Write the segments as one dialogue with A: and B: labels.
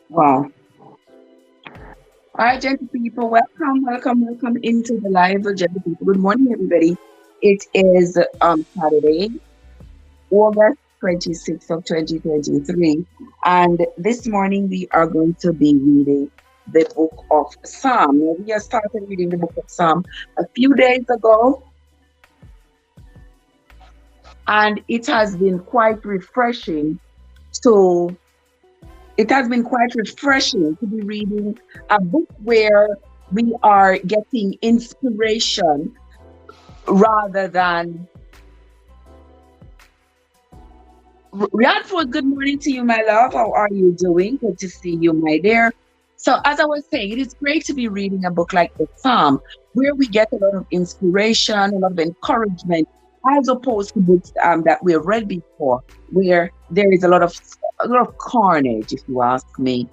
A: Wow. All right, gentle people, welcome into the live, gentle people. Good morning, everybody. It is Saturday, August 26th of 2023, and this morning we are going to be reading the book of Psalm. Now, we have started reading the book of Psalm a few days ago, and it has been quite refreshing to be reading a book where we are getting inspiration rather than Radford. Good morning to you, my love. How are you doing? Good to see you, my dear. So as I was saying, it is great to be reading a book like the Psalm, where we get a lot of inspiration, a lot of encouragement, as opposed to books that we have read before, where there is a lot of carnage, if you ask me.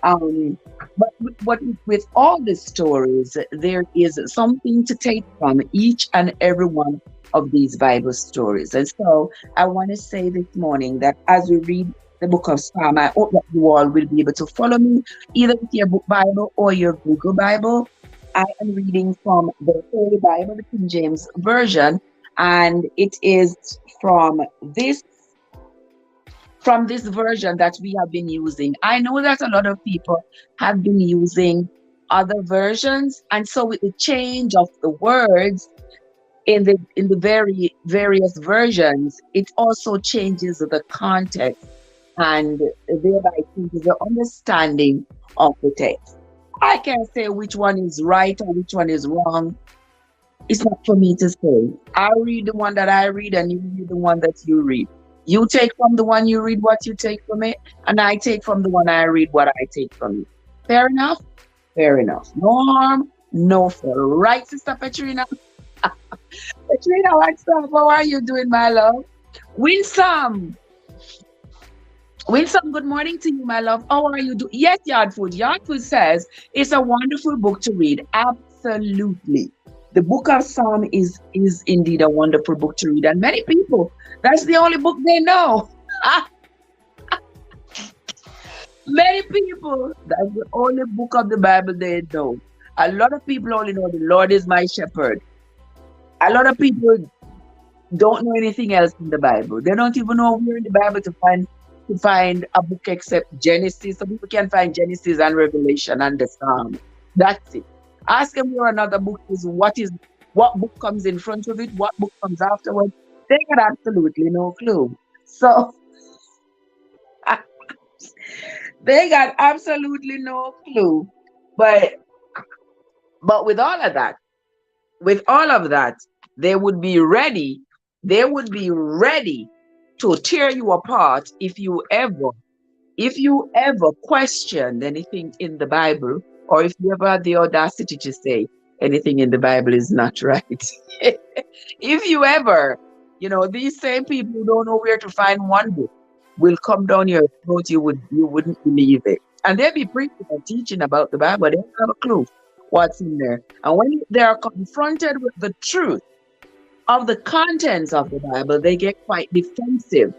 A: But with all the stories, there is something to take from each and every one of these Bible stories. And so I want to say this morning that as we read the book of Psalm, I hope that you all will be able to follow me either with your book Bible or your Google Bible. I am reading from the Holy Bible, the King James Version, and it is from this version that we have been using. I know that a lot of people have been using other versions, and so with the change of the words in the very various versions, it also changes the context and thereby changes the understanding of the text. I can't say which one is right or which one is wrong. It's not for me to say. I read the one that I read, and you read the one that you read. You take from the one you read what you take from it, and I take from the one I read what I take from it. Fair enough? Fair enough. No harm, no foul. Right, Sister Petrina? Petrina, what's up? How are you doing, my love? Winsome, good morning to you, my love. How are you doing? Yes, Yardfood. Yardfood says it's a wonderful book to read. Absolutely. The book of Psalm is indeed a wonderful book to read. And many people, that's the only book they know. Many people, that's the only book of the Bible they know. A lot of people only know the Lord is my shepherd. A lot of people don't know anything else in the Bible. They don't even know where in the Bible to find a book except Genesis. So people can find Genesis and Revelation and the Psalm. That's it. Ask them where another book is. What book comes in front of it? What book comes afterwards? They got absolutely no clue. So they got absolutely no clue. But with all of that, they would be ready to tear you apart if you ever questioned anything in the Bible, or if you ever had the audacity to say anything in the Bible is not right. If you ever, these same people who don't know where to find one book will come down your throat, you wouldn't believe it. And they'll be preaching and teaching about the Bible, they don't have a clue what's in there. And when they are confronted with the truth of the contents of the Bible, they get quite defensive.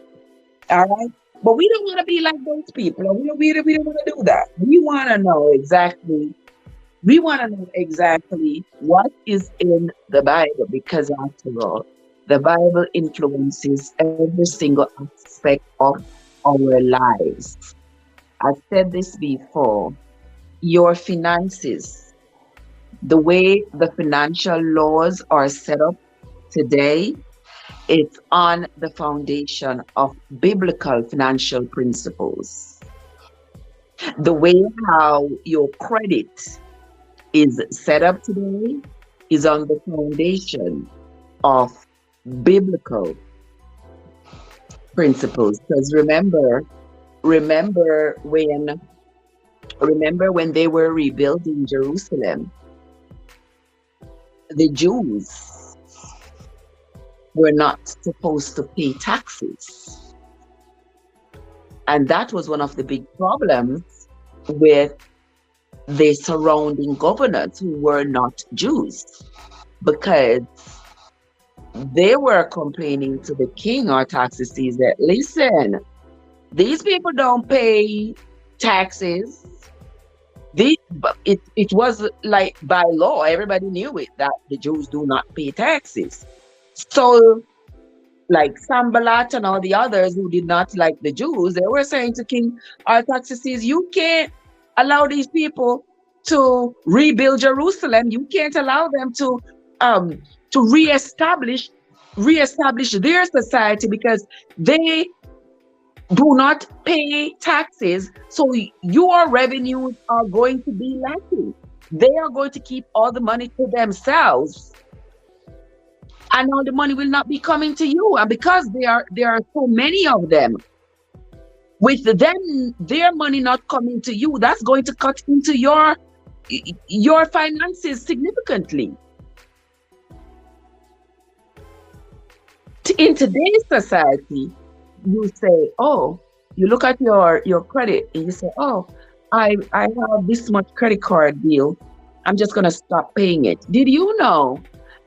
A: All right? But we don't want to be like those people. We don't want to do that. We want to know exactly what is in the Bible, because after all, the Bible influences every single aspect of our lives. I've said this before. Your finances, the way the financial laws are set up today, it's on the foundation of biblical financial principles. The way how your credit is set up today is on the foundation of biblical principles. Because remember when they were rebuilding Jerusalem, the Jews were not supposed to pay taxes. And that was one of the big problems with the surrounding governors who were not Jews, because they were complaining to the king or tax that, listen, These people don't pay taxes. But it was like by law, everybody knew it that the Jews do not pay taxes. So, like Sambalat and all the others who did not like the Jews, they were saying to King Artaxerxes, you can't allow these people to rebuild Jerusalem. You can't allow them to reestablish their society because they do not pay taxes. So your revenues are going to be lacking. They are going to keep all the money to themselves, and all the money will not be coming to you. And because there are so many of them, with them their money not coming to you, that's going to cut into your finances significantly. In today's society, you say, oh, you look at your credit and you say, oh, I have this much credit card bill, I'm just going to stop paying it. Did you know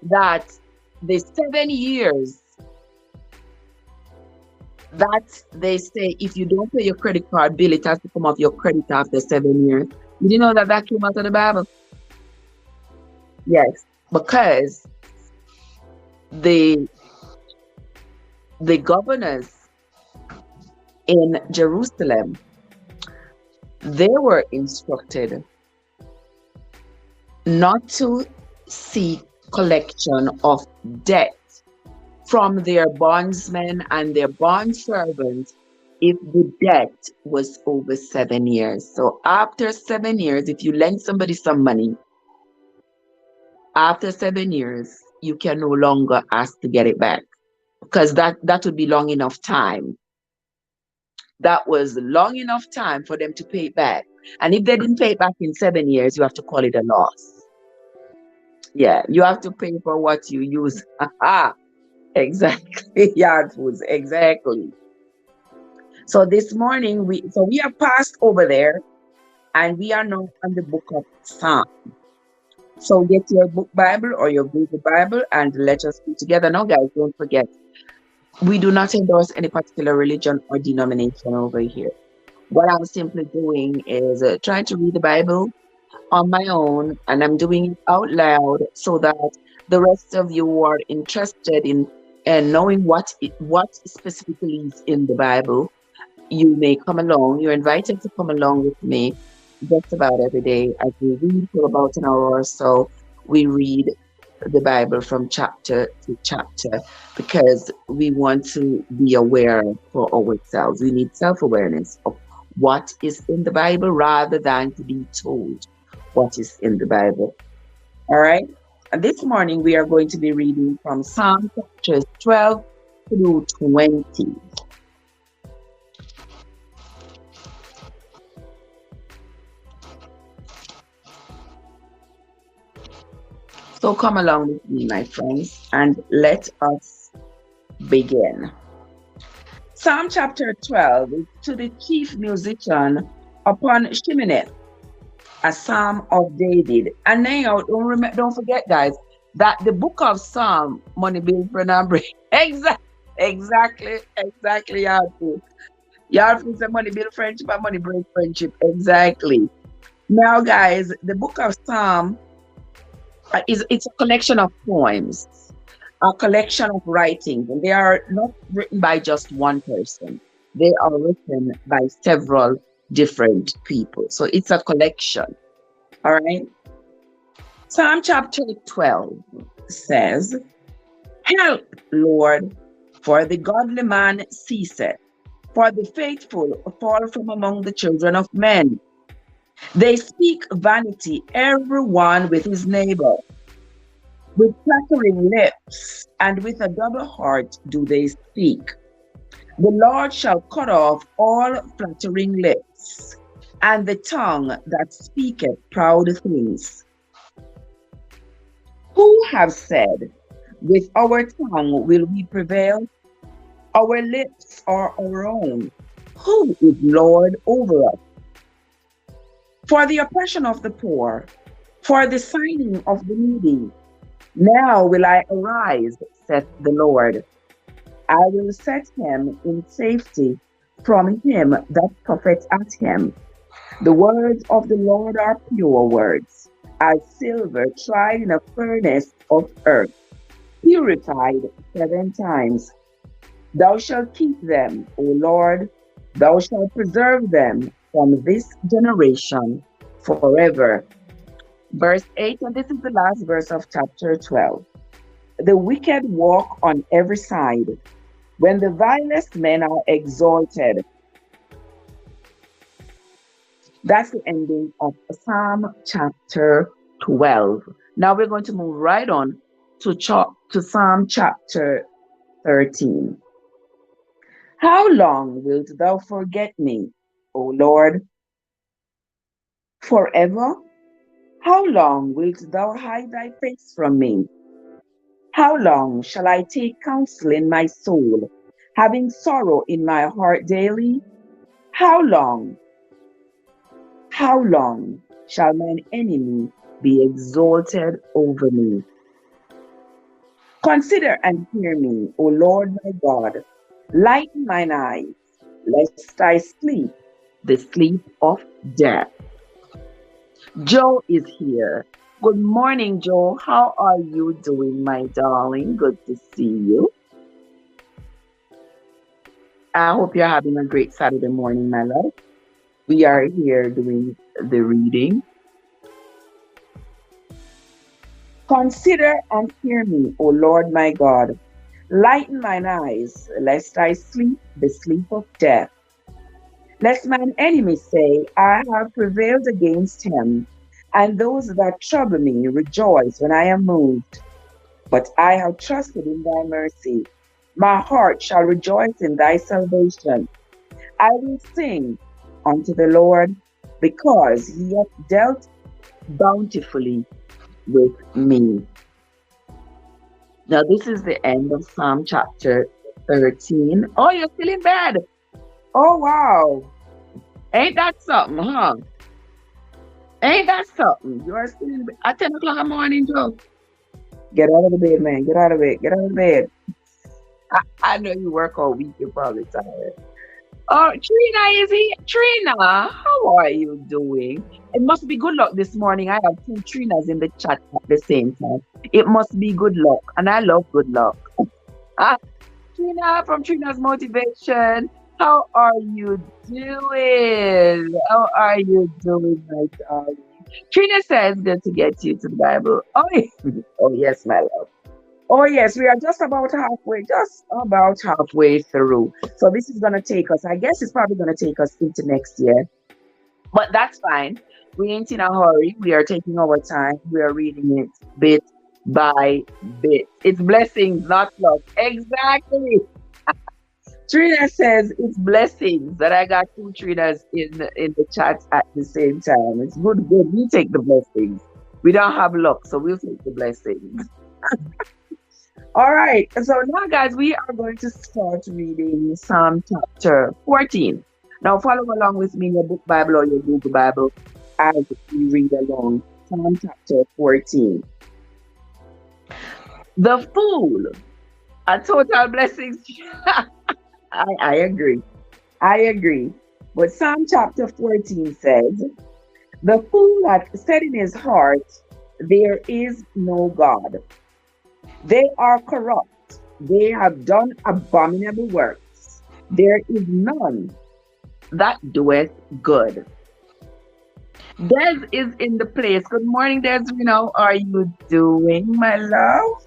A: that the 7 years that they say if you don't pay your credit card bill, it has to come off your credit after 7 years? Did you know that that came out of the Bible? Yes, because the governors in Jerusalem, they were instructed not to seek collection of debt from their bondsmen and their bond servants if the debt was over 7 years. So after 7 years, if you lend somebody some money, after 7 years, you can no longer ask to get it back, because that would be long enough time. That was long enough time for them to pay it back. And if they didn't pay it back in 7 years, you have to call it a loss. Yeah, you have to pay for what you use. Exactly. Yard foods, exactly. So this morning, we have passed over there, and we are now on the book of Psalm. So get your book Bible or your Google Bible and let us be together. Now, guys, don't forget, we do not endorse any particular religion or denomination over here. What I'm simply doing is trying to read the Bible on my own, and I'm doing it out loud so that the rest of you who are interested in knowing what specifically is in the Bible, you may come along. You're invited to come along with me just about every day as we read for about an hour or so. We read the Bible from chapter to chapter because we want to be aware for ourselves. We need self-awareness of what is in the Bible rather than to be told what is in the Bible. All right. And this morning we are going to be reading from Psalm chapters 12 through 20. So come along with me, my friends, and let us begin. Psalm chapter 12 is to the chief musician upon Sheminith, a psalm of David. And now, don't forget, guys, that the book of Psalm, money build friend and break. Exactly, y'all say money build friendship and money break friendship. Exactly. Now, guys, the book of Psalm it's a collection of poems, a collection of writings, and they are not written by just one person. They are written by several different people. So it's a collection. All right. Psalm chapter 12 says, "Help, Lord, for the godly man ceaseth, for the faithful fall from among the children of men. They speak vanity, everyone with his neighbor. With flattering lips and with a double heart do they speak. The Lord shall cut off all flattering lips, and the tongue that speaketh proud things. Who have said, with our tongue will we prevail? Our lips are our own. Who is Lord over us? For the oppression of the poor, for the signing of the needy, now will I arise, saith the Lord. I will set him in safety, from him that puffeth at him. The words of the Lord are pure words, as silver tried in a furnace of earth, purified 7 times. Thou shalt keep them, O Lord, thou shalt preserve them from this generation forever. Verse 8, and this is the last verse of chapter 12. The wicked walk on every side. When the vilest men are exalted, that's the ending of Psalm chapter 12. Now we're going to move right on to Psalm chapter 13. How long wilt thou forget me, O Lord? Forever? How long wilt thou hide thy face from me? How long shall I take counsel in my soul, having sorrow in my heart daily? How long, how long shall mine enemy be exalted over me? Consider and hear me, O Lord my God. Lighten mine eyes, lest I sleep the sleep of death. Joe is here. Good morning, Joe. How are you doing, my darling? Good to see you. I hope you're having a great Saturday morning, my love. We are here doing the reading. Consider and hear me, O Lord my God. Lighten mine eyes, lest I sleep the sleep of death. Lest mine enemy say, I have prevailed against him, and those that trouble me rejoice when I am moved. But I have trusted in thy mercy. My heart shall rejoice in thy salvation. I will sing unto the Lord, because he hath dealt bountifully with me. Now, this is the end of Psalm chapter 13. Oh, you're still in bed. Oh, wow. Ain't that something, huh? Ain't that something? You are still in bed at 10 o'clock in the morning, Joe. Get out of the bed, man. Get out of it. Get out of the bed. I know you work all week. You're probably tired. Oh, Trina is here. Trina, how are you doing? It must be good luck this morning. I have 2 Trinas in the chat at the same time. It must be good luck, and I love good luck. Trina from Trina's Motivation. How are you doing? How are you doing, my darling? Trina says, good to get you to the Bible. Oh yes, my love. Oh, yes, we are just about halfway through. So this is going to take us, I guess it's probably going to take us into next year. But that's fine. We ain't in a hurry. We are taking our time. We are reading it bit by bit. It's blessings, not luck. Exactly. Trina says it's blessings that I got 2 Trinas in the chat at the same time. It's good. We take the blessings. We don't have luck, so we'll take the blessings. All right, so now, guys, we are going to start reading Psalm chapter 14. Now, follow along with me in your book Bible or your Google Bible as we read along. Psalm chapter 14. The fool, a total blessing. I agree. I agree. But Psalm chapter 14 says, the fool hath said in his heart, there is no God. They are corrupt. They have done abominable works. There is none that doeth good. Des is in the place. Good morning, Desiree. How are you doing, my love?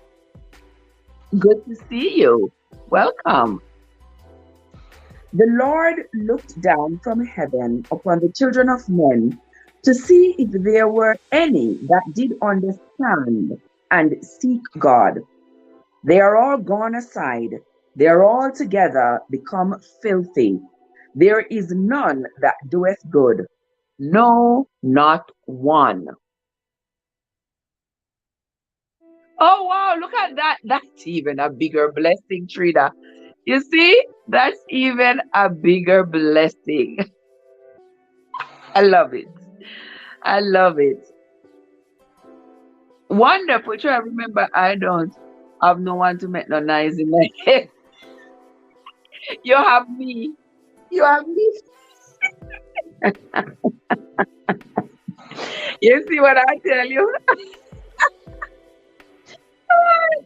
A: Good to see you. Welcome. The Lord looked down from heaven upon the children of men to see if there were any that did understand and seek God. They are all gone aside. They are all together become filthy. There is none that doeth good. No, not one. Oh, wow. Look at that. That's even a bigger blessing, Trina. You see? That's even a bigger blessing. I love it. I love it. Wonderful. Try remember, I don't have no one to make no noise in my head. You have me. You have me. You see what I tell you?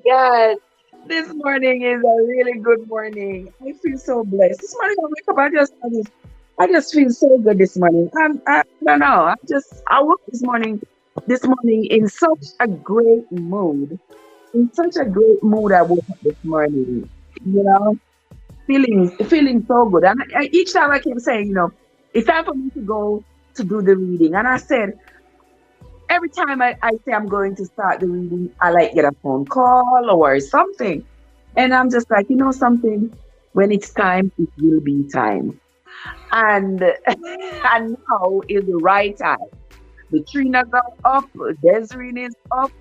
A: God, this morning is a really good morning. I feel so blessed. This morning I wake up, I just feel so good this morning. I don't know. I woke this morning in such a great mood. In such a great mood I woke up this morning. You know, feeling so good. And each time I keep saying, it's time for me to go to do the reading. And I said, every time I say I'm going to start the reading, I like get a phone call or something. And I'm just like, something, when it's time, it will be time. And and now is the right time. The Trina's are up, Desiree is up,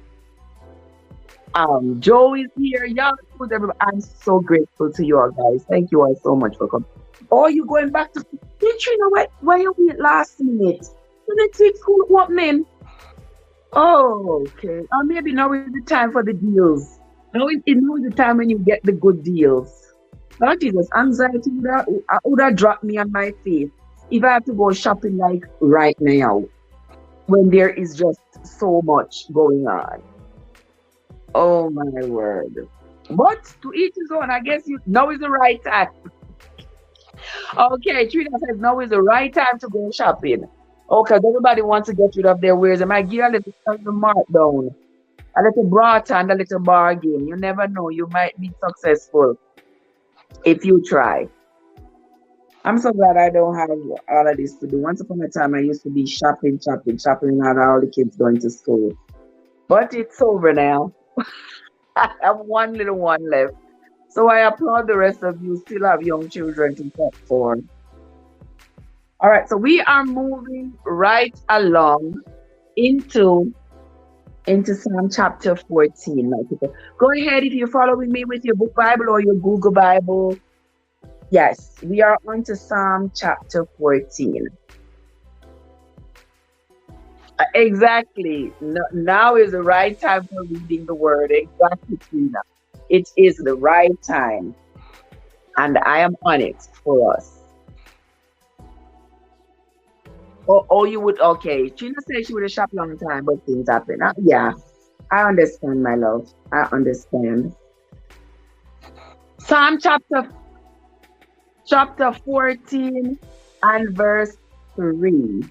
A: Joe is here, y'all, everybody. I'm so grateful to you all guys. Thank you all so much for coming. Oh, you going back to Trina? Why you wait last minute? The next week school opening. Oh, okay. Or maybe now is the time for the deals. Now is the time when you get the good deals. Lord Jesus, anxiety would have dropped me on my face if I have to go shopping like right now when there is just so much going on. Oh my word. But to each his own, I guess now is the right time. Okay, Trina says now is the right time to go shopping. Okay, everybody wants to get rid of their wares. And I give a little markdown, a little brought and a little bargain. You never know. You might be successful if you try. I'm so glad I don't have all of this to do. Once upon a time, I used to be shopping, and all the kids going to school. But it's over now. I have one little one left. So I applaud the rest of you. Still have young children to shop for. All right, so we are moving right along into Psalm chapter 14, my people. Go ahead if you're following me with your book Bible or your Google Bible. Yes, we are on to Psalm chapter 14. Exactly. Now is the right time for reading the word. Exactly, Trina. It is the right time. And I am on it for us. Oh, you would, okay. Trina said she would have shopped long time, but things happen. Yeah, I understand, my love. I understand. Psalm chapter 14 and verse 3.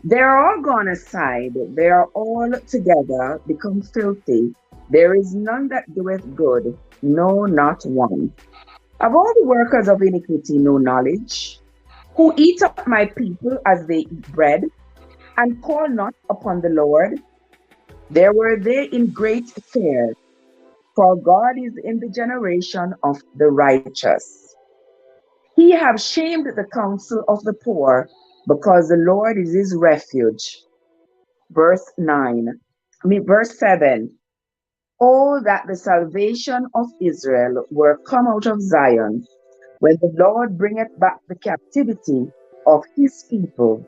A: They are all gone aside, they are all together become filthy. There is none that doeth good, no, not one. Of all the workers of iniquity, no knowledge, who eat up my people as they eat bread, and call not upon the Lord. There were they in great fear, for God is in the generation of the righteous. He have shamed the counsel of the poor, because the Lord is his refuge. Verse 7. Oh, that the salvation of Israel were come out of Zion, when the Lord bringeth back the captivity of his people.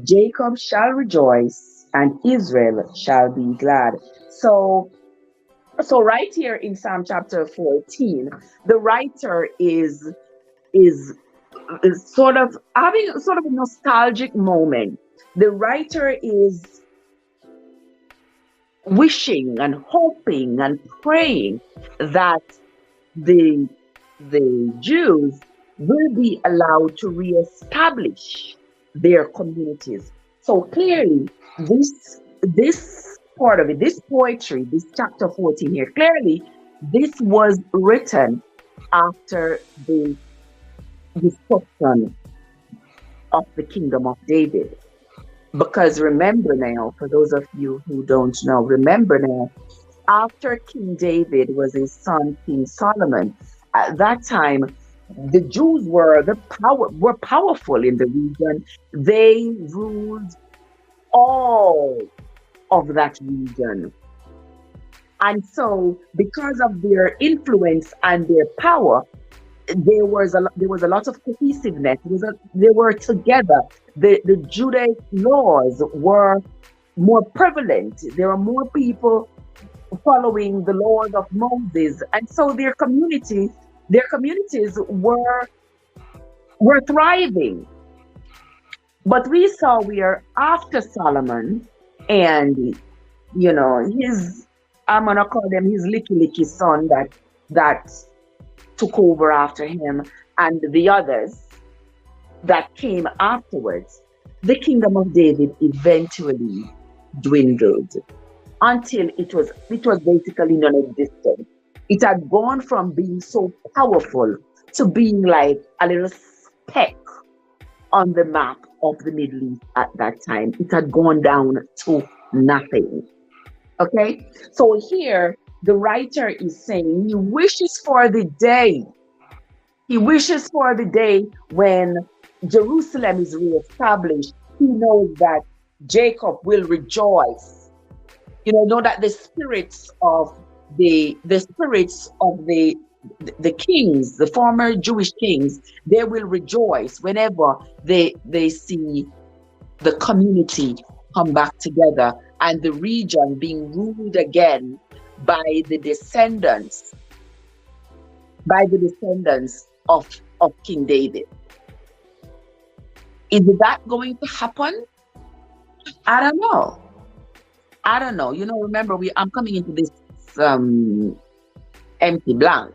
A: Jacob shall rejoice, and Israel shall be glad. So right here in Psalm chapter 14, the writer is sort of having sort of a nostalgic moment. The writer is wishing and hoping and praying that the Jews will be allowed to reestablish their communities. So clearly, this part of it, this poetry, this chapter 14 here, clearly this was written after the destruction of the kingdom of David. Because remember now, for those of you who don't know, remember now, after King David was his son, King Solomon, at that time, the Jews were powerful in the region. They ruled all of that region. And so, because of their influence and their power, there was a lot of cohesiveness. They were together. The Judaic laws were more prevalent. There were more people following the laws of Moses, and so their communities were were thriving. But we saw where after Solomon and his, I'm gonna call them his licky son that took over after him, and the others that came afterwards, the kingdom of David eventually dwindled until it was basically non-existent. It had gone from being so powerful to being like a little speck on the map of the Middle East at that time. It had gone down to nothing. Okay, so here the writer is saying he wishes for the day. He wishes for the day when Jerusalem is reestablished. He knows that Jacob will rejoice. Know that the spirits of the kings, the former Jewish kings, they will rejoice whenever they see the community come back together and the region being ruled again by the descendants of King David. Is that going to happen? I don't know. Remember, I'm coming into this empty blank.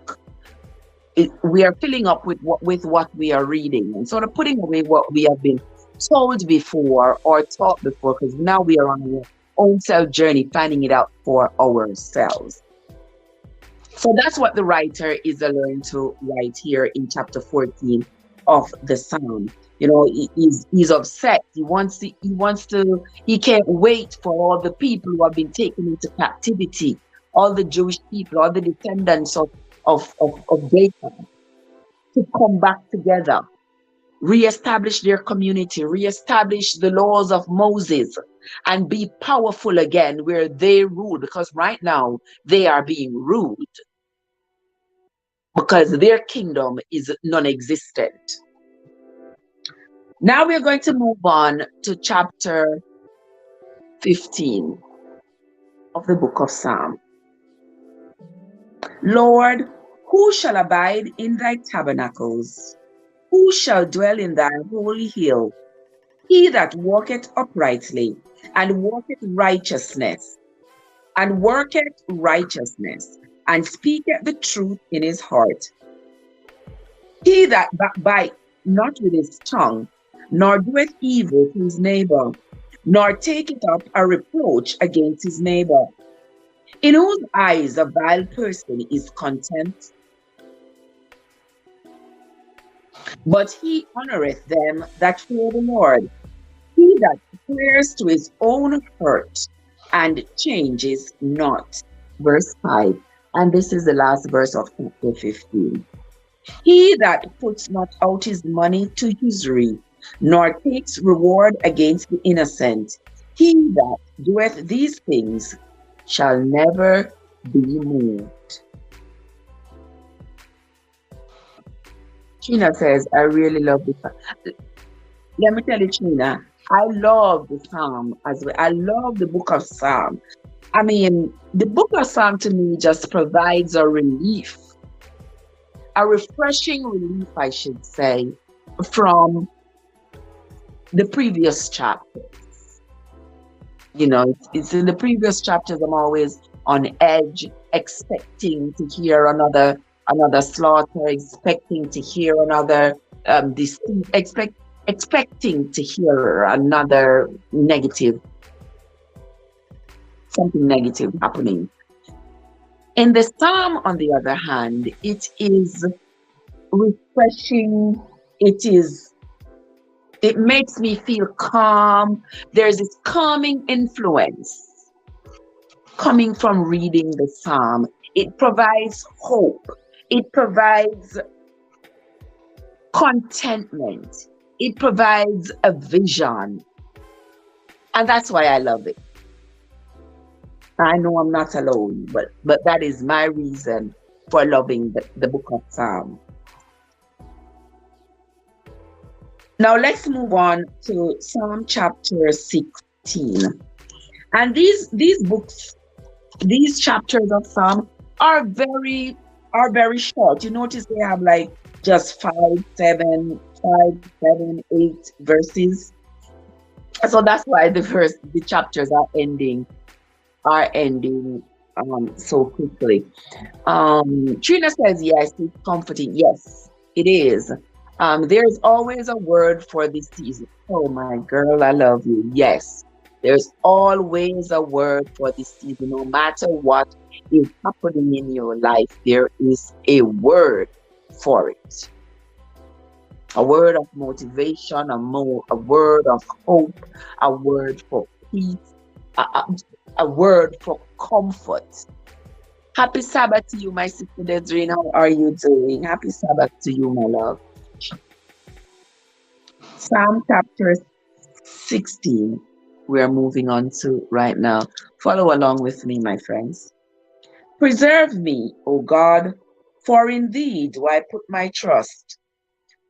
A: We are filling up with what we are reading and sort of putting away what we have been told before or taught before, because now we are on our own self journey, finding it out for ourselves. So that's what the writer is learning to write here in chapter 14 of the Psalm. He's upset. He can't wait for all the people who have been taken into captivity, all the Jewish people, all the descendants of Jacob, to come back together, reestablish their community, reestablish the laws of Moses, and be powerful again where they rule, because right now they are being ruled because their kingdom is non-existent. Now we're going to move on to chapter 15 of the book of Psalm. Lord, who shall abide in thy tabernacles? Who shall dwell in thy holy hill? He that walketh uprightly, and walketh righteousness, and worketh righteousness, and speaketh the truth in his heart. He that backbiteth not with his tongue, nor doeth evil to his neighbor, nor taketh up a reproach against his neighbor, in whose eyes a vile person is contempt, but he honoreth them that fear the Lord. He that swears to his own hurt and changes not. Verse 5, and this is the last verse of chapter 15. He that puts not out his money to usury, nor takes reward against the innocent, he that doeth these things shall never be moved. Trina says, I really love this. Let me tell you, Trina, I love the Psalm as well. I love the book of Psalm. I mean, the book of Psalm to me just provides a relief, a refreshing relief, I should say, from the previous chapters. It's in the previous chapters I'm always on edge, expecting to hear another slaughter, expecting to hear another expecting to hear another something negative happening. In the Psalm, on the other hand, it is refreshing. It makes me feel calm. There's this calming influence coming from reading the Psalm. It provides hope. It provides contentment. It provides a vision. And that's why I love it. I know I'm not alone, but that is my reason for loving the book of Psalm. Now let's move on to Psalm chapter 16. And these chapters of Psalm are very short. You notice they have like just 5, 7, 5, 7, 8 verses. So that's why the chapters are ending so quickly. Trina says, yes, it's comforting. Yes, it is. There's always a word for this season. Oh, my girl, I love you. Yes, there's always a word for this season. No matter what is happening in your life, there is a word for it. A word of motivation, a word of hope, a word for peace, a, a, a word for comfort. Happy Sabbath to you, my sister Desiree. How are you doing? Happy Sabbath to you, my love. Psalm chapter 16, we are moving on to right now. Follow along with me, my friends. Preserve me, O God, for in thee do I put my trust.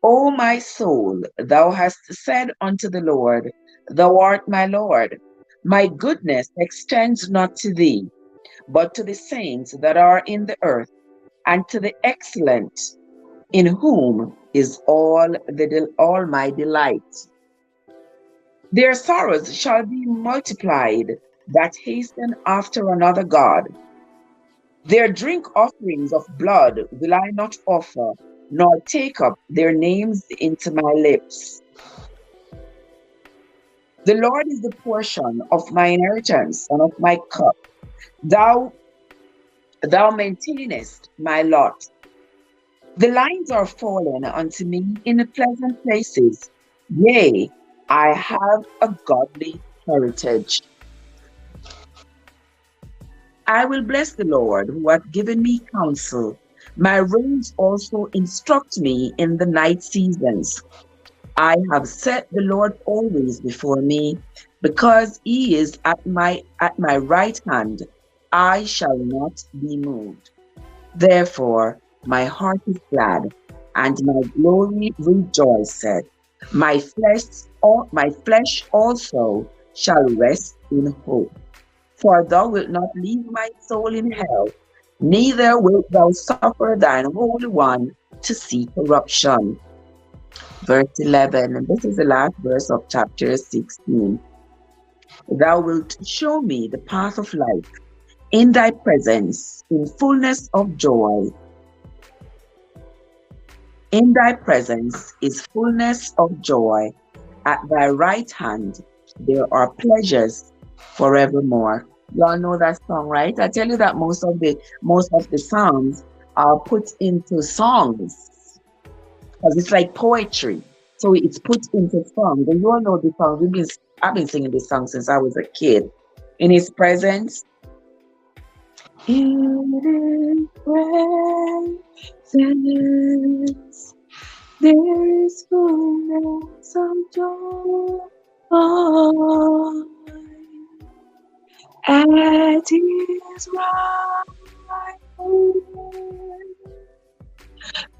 A: O my soul, thou hast said unto the Lord, thou art my Lord. My goodness extends not to thee, but to the saints that are in the earth, and to the excellent, in whom is all my delight. Their sorrows shall be multiplied that hasten after another God. Their drink offerings of blood will I not offer, nor take up their names into my lips. The Lord is the portion of my inheritance and of my cup. Thou, thou maintainest my lot. The lines are fallen unto me in pleasant places. Yea, I have a godly heritage. I will bless the Lord who hath given me counsel. My reins also instruct me in the night seasons. I have set the Lord always before me, because he is at my right hand. I shall not be moved. Therefore, my heart is glad, and my glory rejoiceth. My flesh also shall rest in hope. For thou wilt not leave my soul in hell, neither wilt thou suffer thine Holy One to see corruption. Verse 11, and this is the last verse of chapter 16. Thou wilt show me the path of life. In thy presence, in fullness of joy. In thy presence is fullness of joy. At thy right hand there are pleasures forevermore. Y'all know that song, right? I tell you that most of the psalms are put into songs because it's like poetry. So it's put into songs. And you all know the song. I've been singing this song since I was a kid. In his presence, in his presence, there is fullness of joy. At his right hand,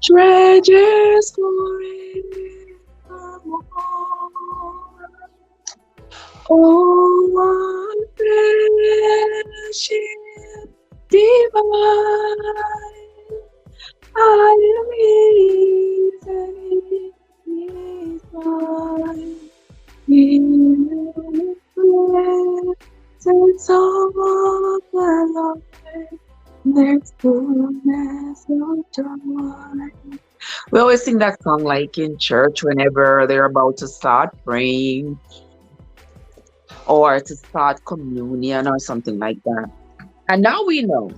A: treasures forevermore. Oh, one fellowship divine, I am his and he is mine. In the presence of the Lord, there's fullness of joy. We always sing that song like in church whenever they're about to start praying or to start communion or something like that. And now we know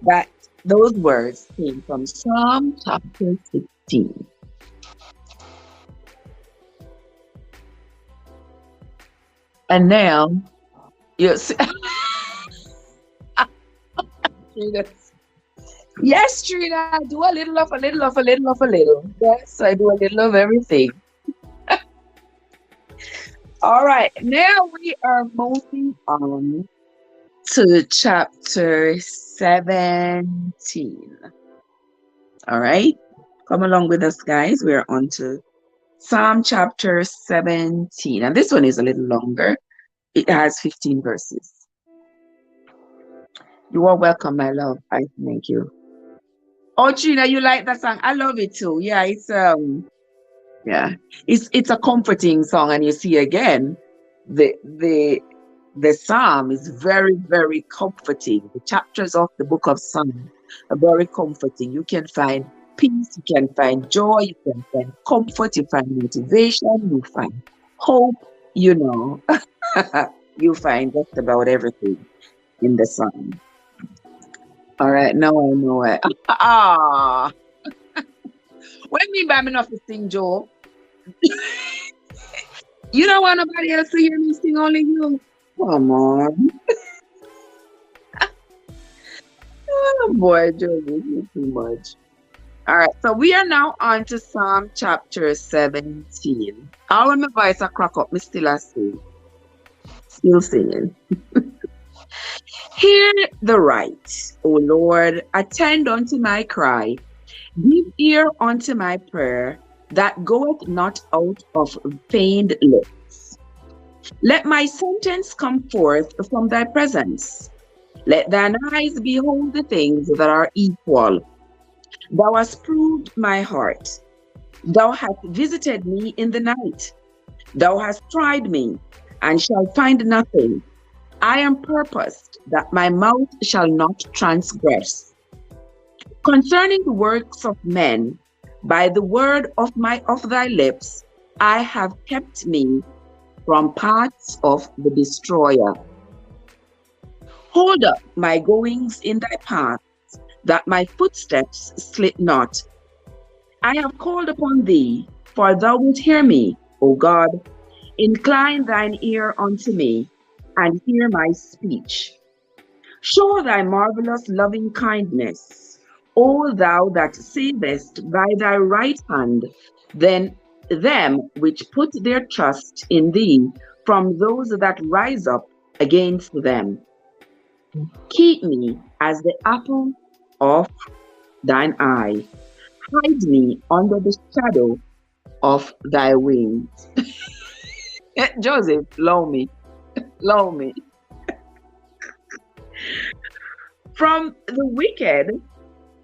A: that those words came from Psalm chapter 16. And now, you see, Trina. Yes, Trina, I do a little of a little of a little of a little. Yes, I do a little of everything. All right, now we are moving on to chapter 17. All right, come along with us, guys. We're on to Psalm chapter 17. And this one is a little longer. It has 15 verses. You are welcome, my love. I thank you. Oh, Trina, you like that song? I love it too. Yeah, it's Yeah. It's a comforting song, and you see again the the the psalm is very, very comforting. The chapters of the book of Psalm are very comforting. You can find peace, you can find joy, you can find comfort, you find motivation, you find hope, you know. You find just about everything in the psalm. All right, now I know it. Ah, what do you mean by me not to sing, Joe? You don't want nobody else to hear me sing, only you. Come on. Oh boy, Joe, you too much. All right, so we are now on to Psalm chapter 17. All of my voice are crack up, me still a sing. Still singing. Hear the right, O Lord, attend unto my cry. Give ear unto my prayer that goeth not out of feigned lips. Let my sentence come forth from thy presence. Let thine eyes behold the things that are equal. Thou hast proved my heart. Thou hast visited me in the night. Thou hast tried me, and shalt find nothing. I am purposed that my mouth shall not transgress. Concerning the works of men, by the word of thy lips, I have kept me from paths of the destroyer. Hold up my goings in thy paths, that my footsteps slip not. I have called upon thee, for thou wilt hear me, O God. Incline thine ear unto me, and hear my speech. Show thy marvelous loving kindness, O thou that savest by thy right hand, then them which put their trust in thee from those that rise up against them. Keep me as the apple of thine eye. Hide me under the shadow of thy wings. Joseph, love me. Love me. From the wicked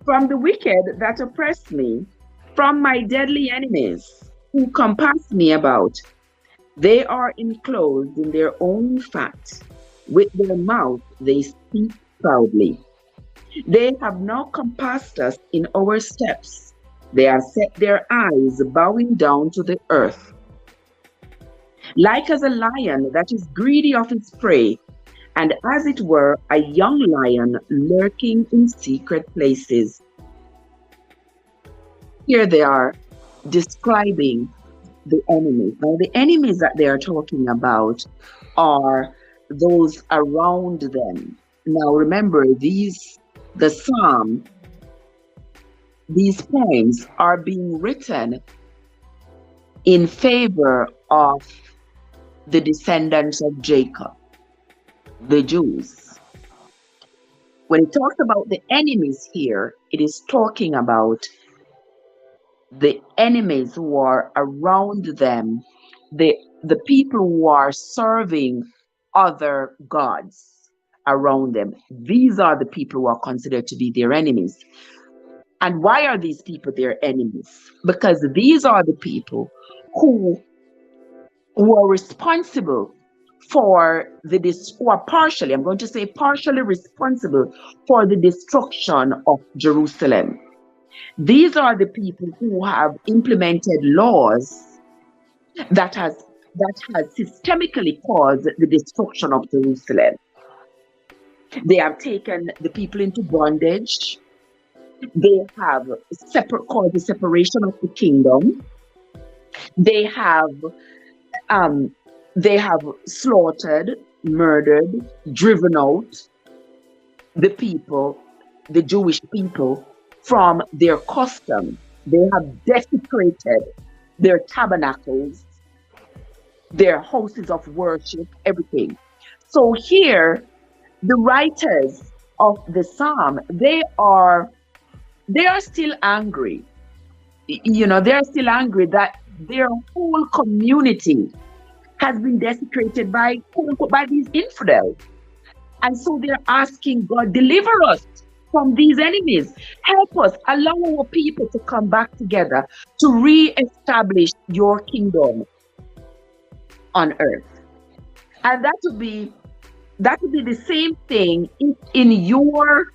A: that oppress me, from my deadly enemies who compass me about. They are enclosed in their own fat. With their mouth they speak proudly. They have now compassed us in our steps. They have set their eyes bowing down to the earth. Like as a lion that is greedy of its prey, and as it were a young lion lurking in secret places. Here they are describing the enemies. Now, the enemies that they are talking about are those around them. Now, remember, the psalm, these poems are being written in favor of the descendants of Jacob, the Jews. When it talks about the enemies here, it is talking about the enemies who are around them, the people who are serving other gods around them. These are the people who are considered to be their enemies. And why are these people their enemies? Because these are the people who are responsible for who are partially, I'm going to say partially responsible for the destruction of Jerusalem. These are the people who have implemented laws that has systemically caused the destruction of Jerusalem. They have taken the people into bondage. They have caused the separation of the kingdom. They have slaughtered, murdered, driven out the people, the Jewish people, from their custom. They have desecrated their tabernacles, their houses of worship, everything. So here, the writers of the psalm, they are still angry. You know, they're still angry that their whole community has been desecrated by these infidels. And so they're asking God, deliver us from these enemies. Help us, allow our people to come back together to re-establish your kingdom on earth. And that would be the same thing if in your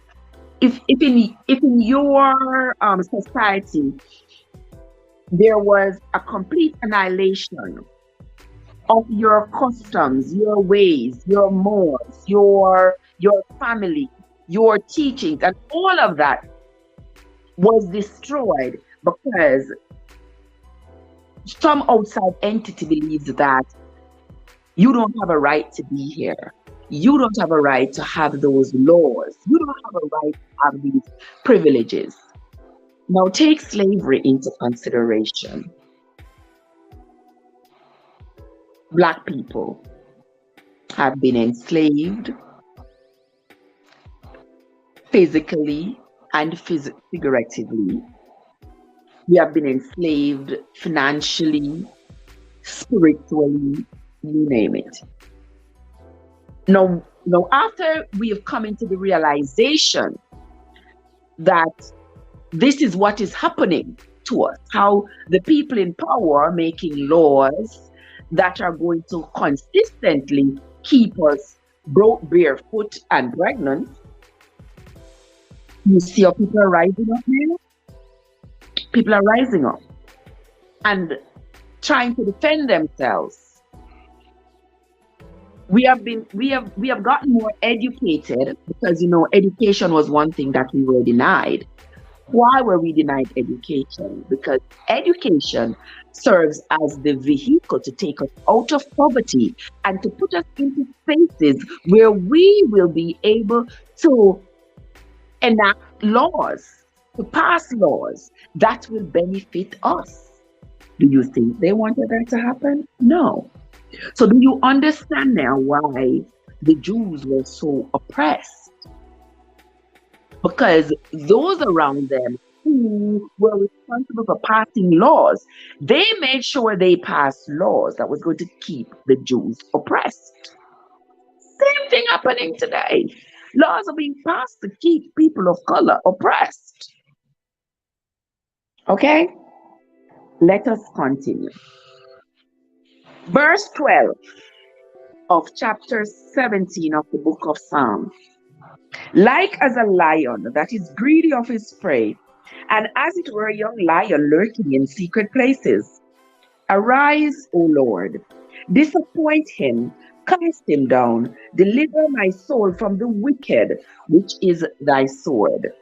A: society there was a complete annihilation of your customs, your ways, your mores, your family, your teachings, and all of that was destroyed because some outside entity believes that you don't have a right to be here. You don't have a right to have those laws. You don't have a right to have these privileges. Now take slavery into consideration. Black people have been enslaved physically and figuratively. We have been enslaved financially, spiritually, you name it. Now, after we have come into the realization that this is what is happening to us, how the people in power are making laws that are going to consistently keep us broke, barefoot, and pregnant. You see how people are rising up now? People are rising up and trying to defend themselves. We have gotten more educated because education was one thing that we were denied. Why were we denied education? Because education serves as the vehicle to take us out of poverty and to put us into spaces where we will be able to enact laws, to pass laws that will benefit us. Do you think they wanted that to happen? No. So do you understand now why the Jews were so oppressed? Because those around them who were responsible for passing laws, they made sure they passed laws that was going to keep the Jews oppressed. Same thing happening today. Laws are being passed to keep people of color oppressed. Okay? Let us continue. Verse 12 of chapter 17 of the book of Psalms. Like as a lion that is greedy of his prey, and as it were a young lion lurking in secret places. Arise, O Lord, disappoint him, cast him down, deliver my soul from the wicked, which is thy sword.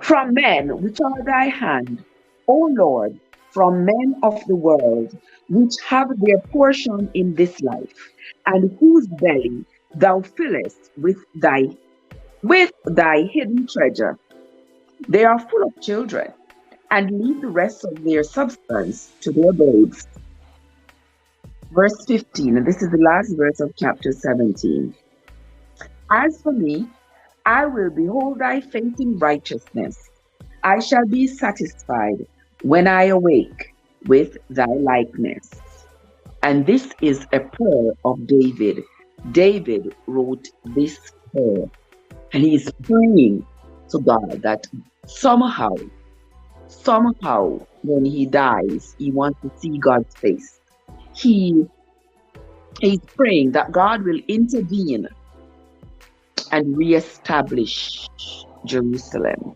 A: From men which are thy hand, O Lord, from men of the world, which have their portion in this life, and whose belly thou fillest with thy hidden treasure. They are full of children, and leave the rest of their substance to their babes. Verse 15, and this is the last verse of chapter 17. As for me, I will behold thy face in righteousness. I shall be satisfied when I awake with thy likeness. And this is a prayer of David. David wrote this prayer, and he is praying to God that somehow, when he dies, he wants to see God's face. He's praying that God will intervene and reestablish Jerusalem.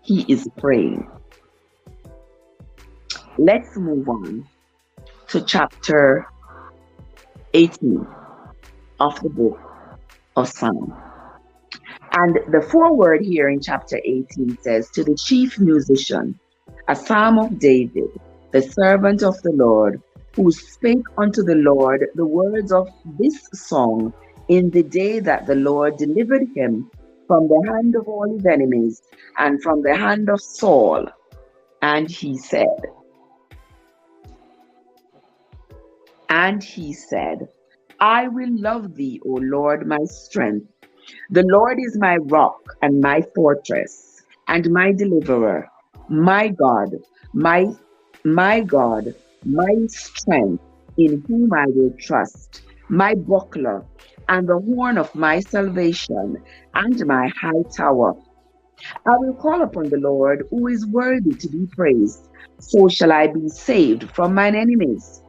A: He is praying. Let's move on to chapter 18 of the book of Psalms. And the foreword here in chapter 18 says, to the chief musician, a psalm of David, the servant of the Lord, who spake unto the Lord the words of this song in the day that the Lord delivered him from the hand of all his enemies and from the hand of Saul. And he said, I will love thee, O Lord, my strength. The Lord is my rock and my fortress and my deliverer, my God, my God, my strength, in whom I will trust, my buckler, and the horn of my salvation, and my high tower. I will call upon the Lord, who is worthy to be praised. So shall I be saved from mine enemies.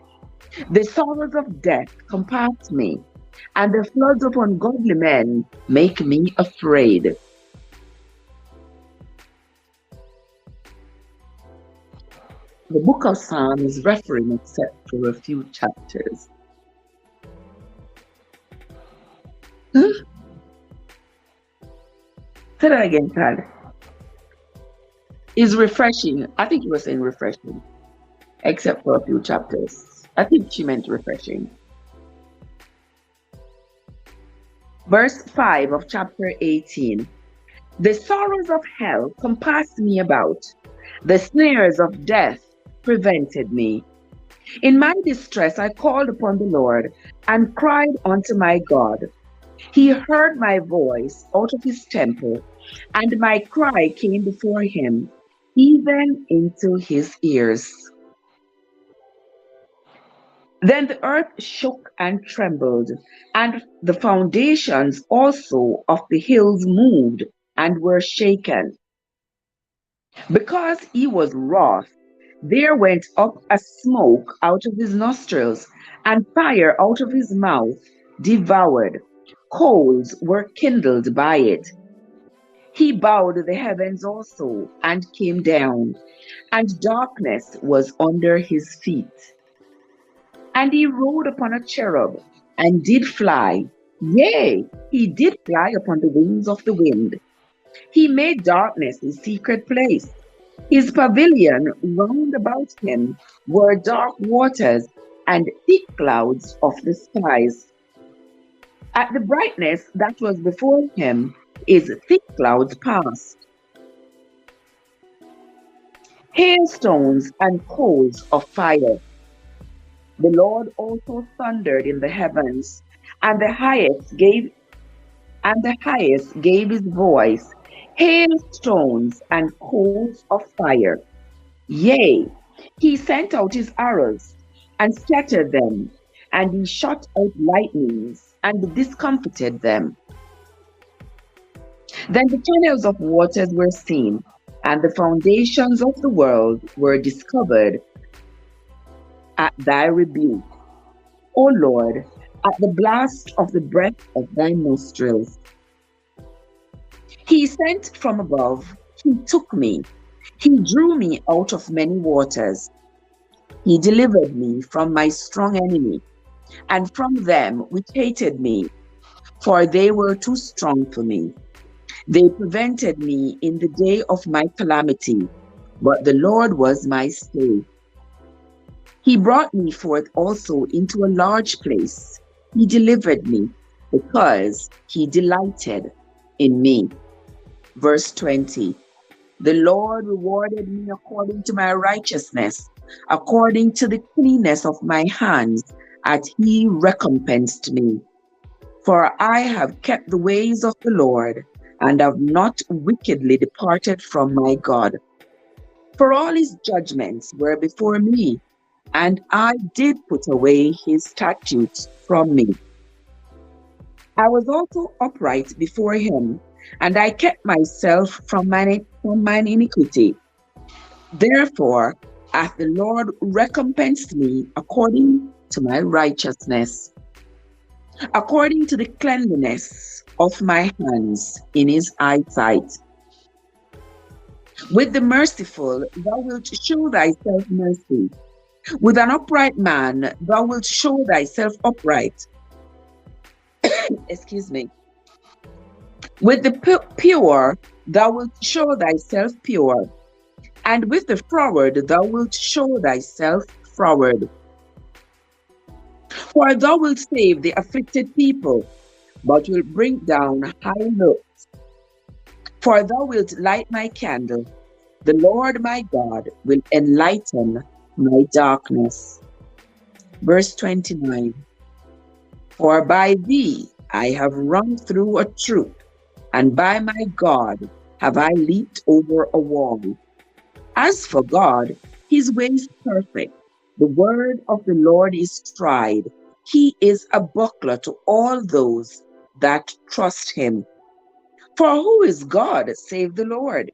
A: The sorrows of death compass me, and the floods of ungodly men make me afraid. The book of Psalms is referring except for a few chapters. Say that again, Todd. Is refreshing. I think you were saying refreshing, except for a few chapters. I think she meant refreshing. Verse 5 of chapter 18. The sorrows of hell compassed me about. The snares of death prevented me. In my distress I called upon the Lord and cried unto my God. He heard my voice out of his temple, and my cry came before him, even into his ears. Then the earth shook and trembled, and the foundations also of the hills moved and were shaken. Because he was wroth, there went up a smoke out of his nostrils, and fire out of his mouth devoured. Coals were kindled by it. He bowed the heavens also, and came down, and darkness was under his feet. And he rode upon a cherub, and did fly. Yea, he did fly upon the wings of the wind. He made darkness his secret place. His pavilion round about him were dark waters and thick clouds of the skies. At the brightness that was before him, his thick clouds passed. Hailstones and coals of fire. The Lord also thundered in the heavens, and the highest gave his voice, hailstones and coals of fire. Yea, he sent out his arrows and scattered them, and he shot out lightnings and discomfited them. Then the channels of waters were seen, and the foundations of the world were discovered at thy rebuke, O Lord, at the blast of the breath of thy nostrils. He sent from above, he took me, he drew me out of many waters. He delivered me from my strong enemy, and from them which hated me, for they were too strong for me. They prevented me in the day of my calamity, but the Lord was my stay. He brought me forth also into a large place. He delivered me, because he delighted in me. Verse 20. The Lord rewarded me according to my righteousness, according to the cleanness of my hands, as he recompensed me. For I have kept the ways of the Lord, and have not wickedly departed from my God. For all his judgments were before me, and I did put away his statutes from me. I was also upright before him, and I kept myself from mine iniquity. Therefore hath the Lord recompensed me according to my righteousness, according to the cleanliness of my hands in his eyesight. With the merciful thou wilt show thyself mercy. With an upright man thou wilt show thyself upright. Excuse me. With the pure thou wilt show thyself pure, and with the froward thou wilt show thyself froward. For thou wilt save the afflicted people, but wilt bring down high looks. For thou wilt light my candle. The Lord my God will enlighten my darkness. Verse 29. For by thee I have run through a troop, and by my God have I leaped over a wall. As for God, his way is perfect. The word of the Lord is tried. He is a buckler to all those that trust him. For who is God save the Lord?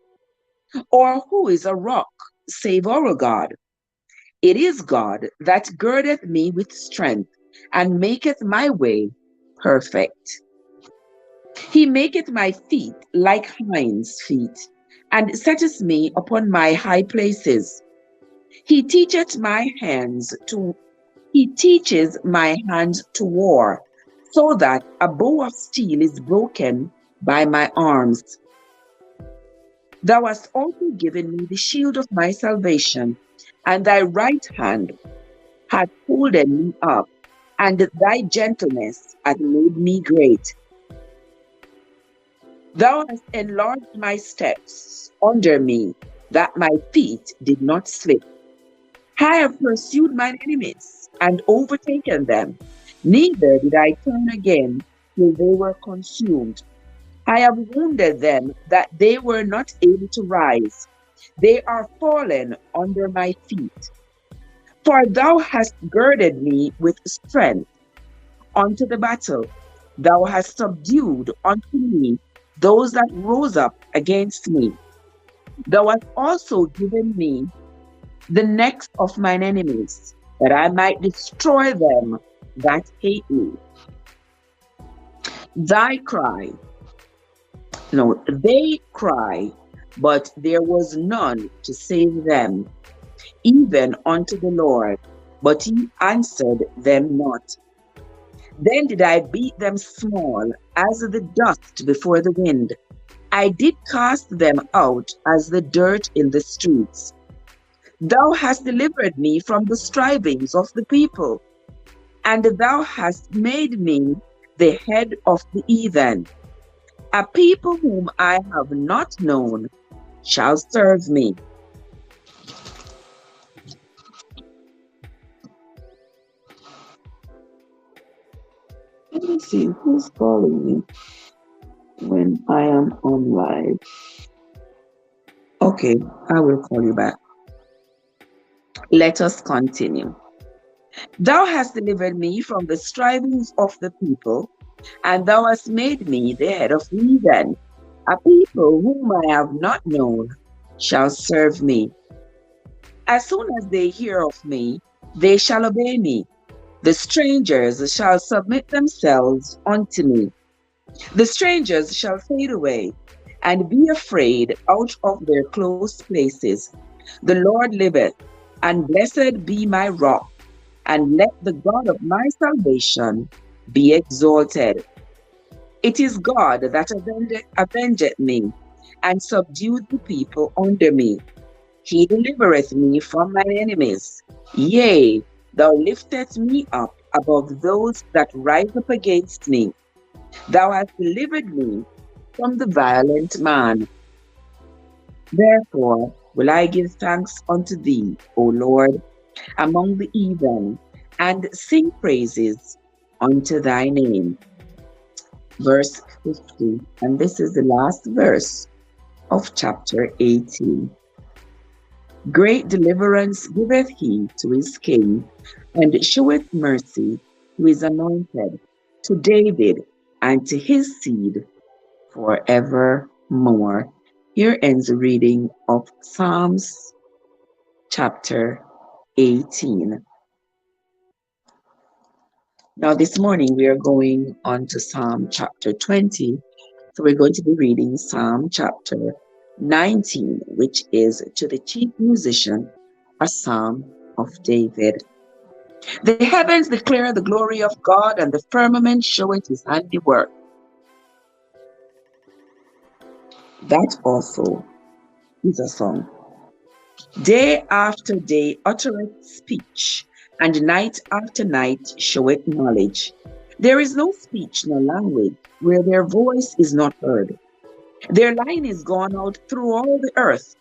A: Or who is a rock save our God? It is God that girdeth me with strength, and maketh my way perfect. He maketh my feet like hinds' feet, and setteth me upon my high places. He teacheth my hands to He teaches my hands to war, so that a bow of steel is broken by my arms. Thou hast also given me the shield of my salvation, and thy right hand hath holden me up, and thy gentleness hath made me great. Thou hast enlarged my steps under me, that my feet did not slip. I have pursued mine enemies and overtaken them. Neither did I turn again till they were consumed. I have wounded them that they were not able to rise. They are fallen under my feet. For thou hast girded me with strength unto the battle. Thou hast subdued unto me those that rose up against me. Thou hast also given me the necks of mine enemies, that I might destroy them that hate me. They cry, but there was none to save them, even unto the Lord, but he answered them not. Then did I beat them small as the dust before the wind. I did cast them out as the dirt in the streets. Thou hast delivered me from the strivings of the people, and thou hast made me the head of the heathen. A people whom I have not known shall serve me. Let me see who's calling me when I am on live. Okay, I will call you back. Let us continue. Thou hast delivered me from the strivings of the people, and thou hast made me the head of heathen. A people whom I have not known shall serve me. As soon as they hear of me, they shall obey me. The strangers shall submit themselves unto me. The strangers shall fade away and be afraid out of their close places. The Lord liveth, and blessed be my rock, and let the God of my salvation be exalted. It is God that avengeth me, and subdued the people under me. He delivereth me from mine enemies. Yea, thou liftest me up above those that rise up against me. Thou hast delivered me from the violent man. Therefore will I give thanks unto thee, O Lord, among the heathen, and sing praises unto thy name. Verse 50, and this is the last verse of chapter 18. Great deliverance giveth he to his king, and showeth mercy to his anointed, to David, and to his seed forevermore. Here ends the reading of Psalms chapter 18. Now this morning we are going on to Psalm chapter 20. So we're going to be reading Psalm chapter 19, which is to the chief musician, a psalm of David. The heavens declare the glory of God, and the firmament showeth his handiwork. That also is a song. Day after day uttereth speech, and night after night showeth knowledge. There is no speech nor language where their voice is not heard. Their line is gone out through all the earth,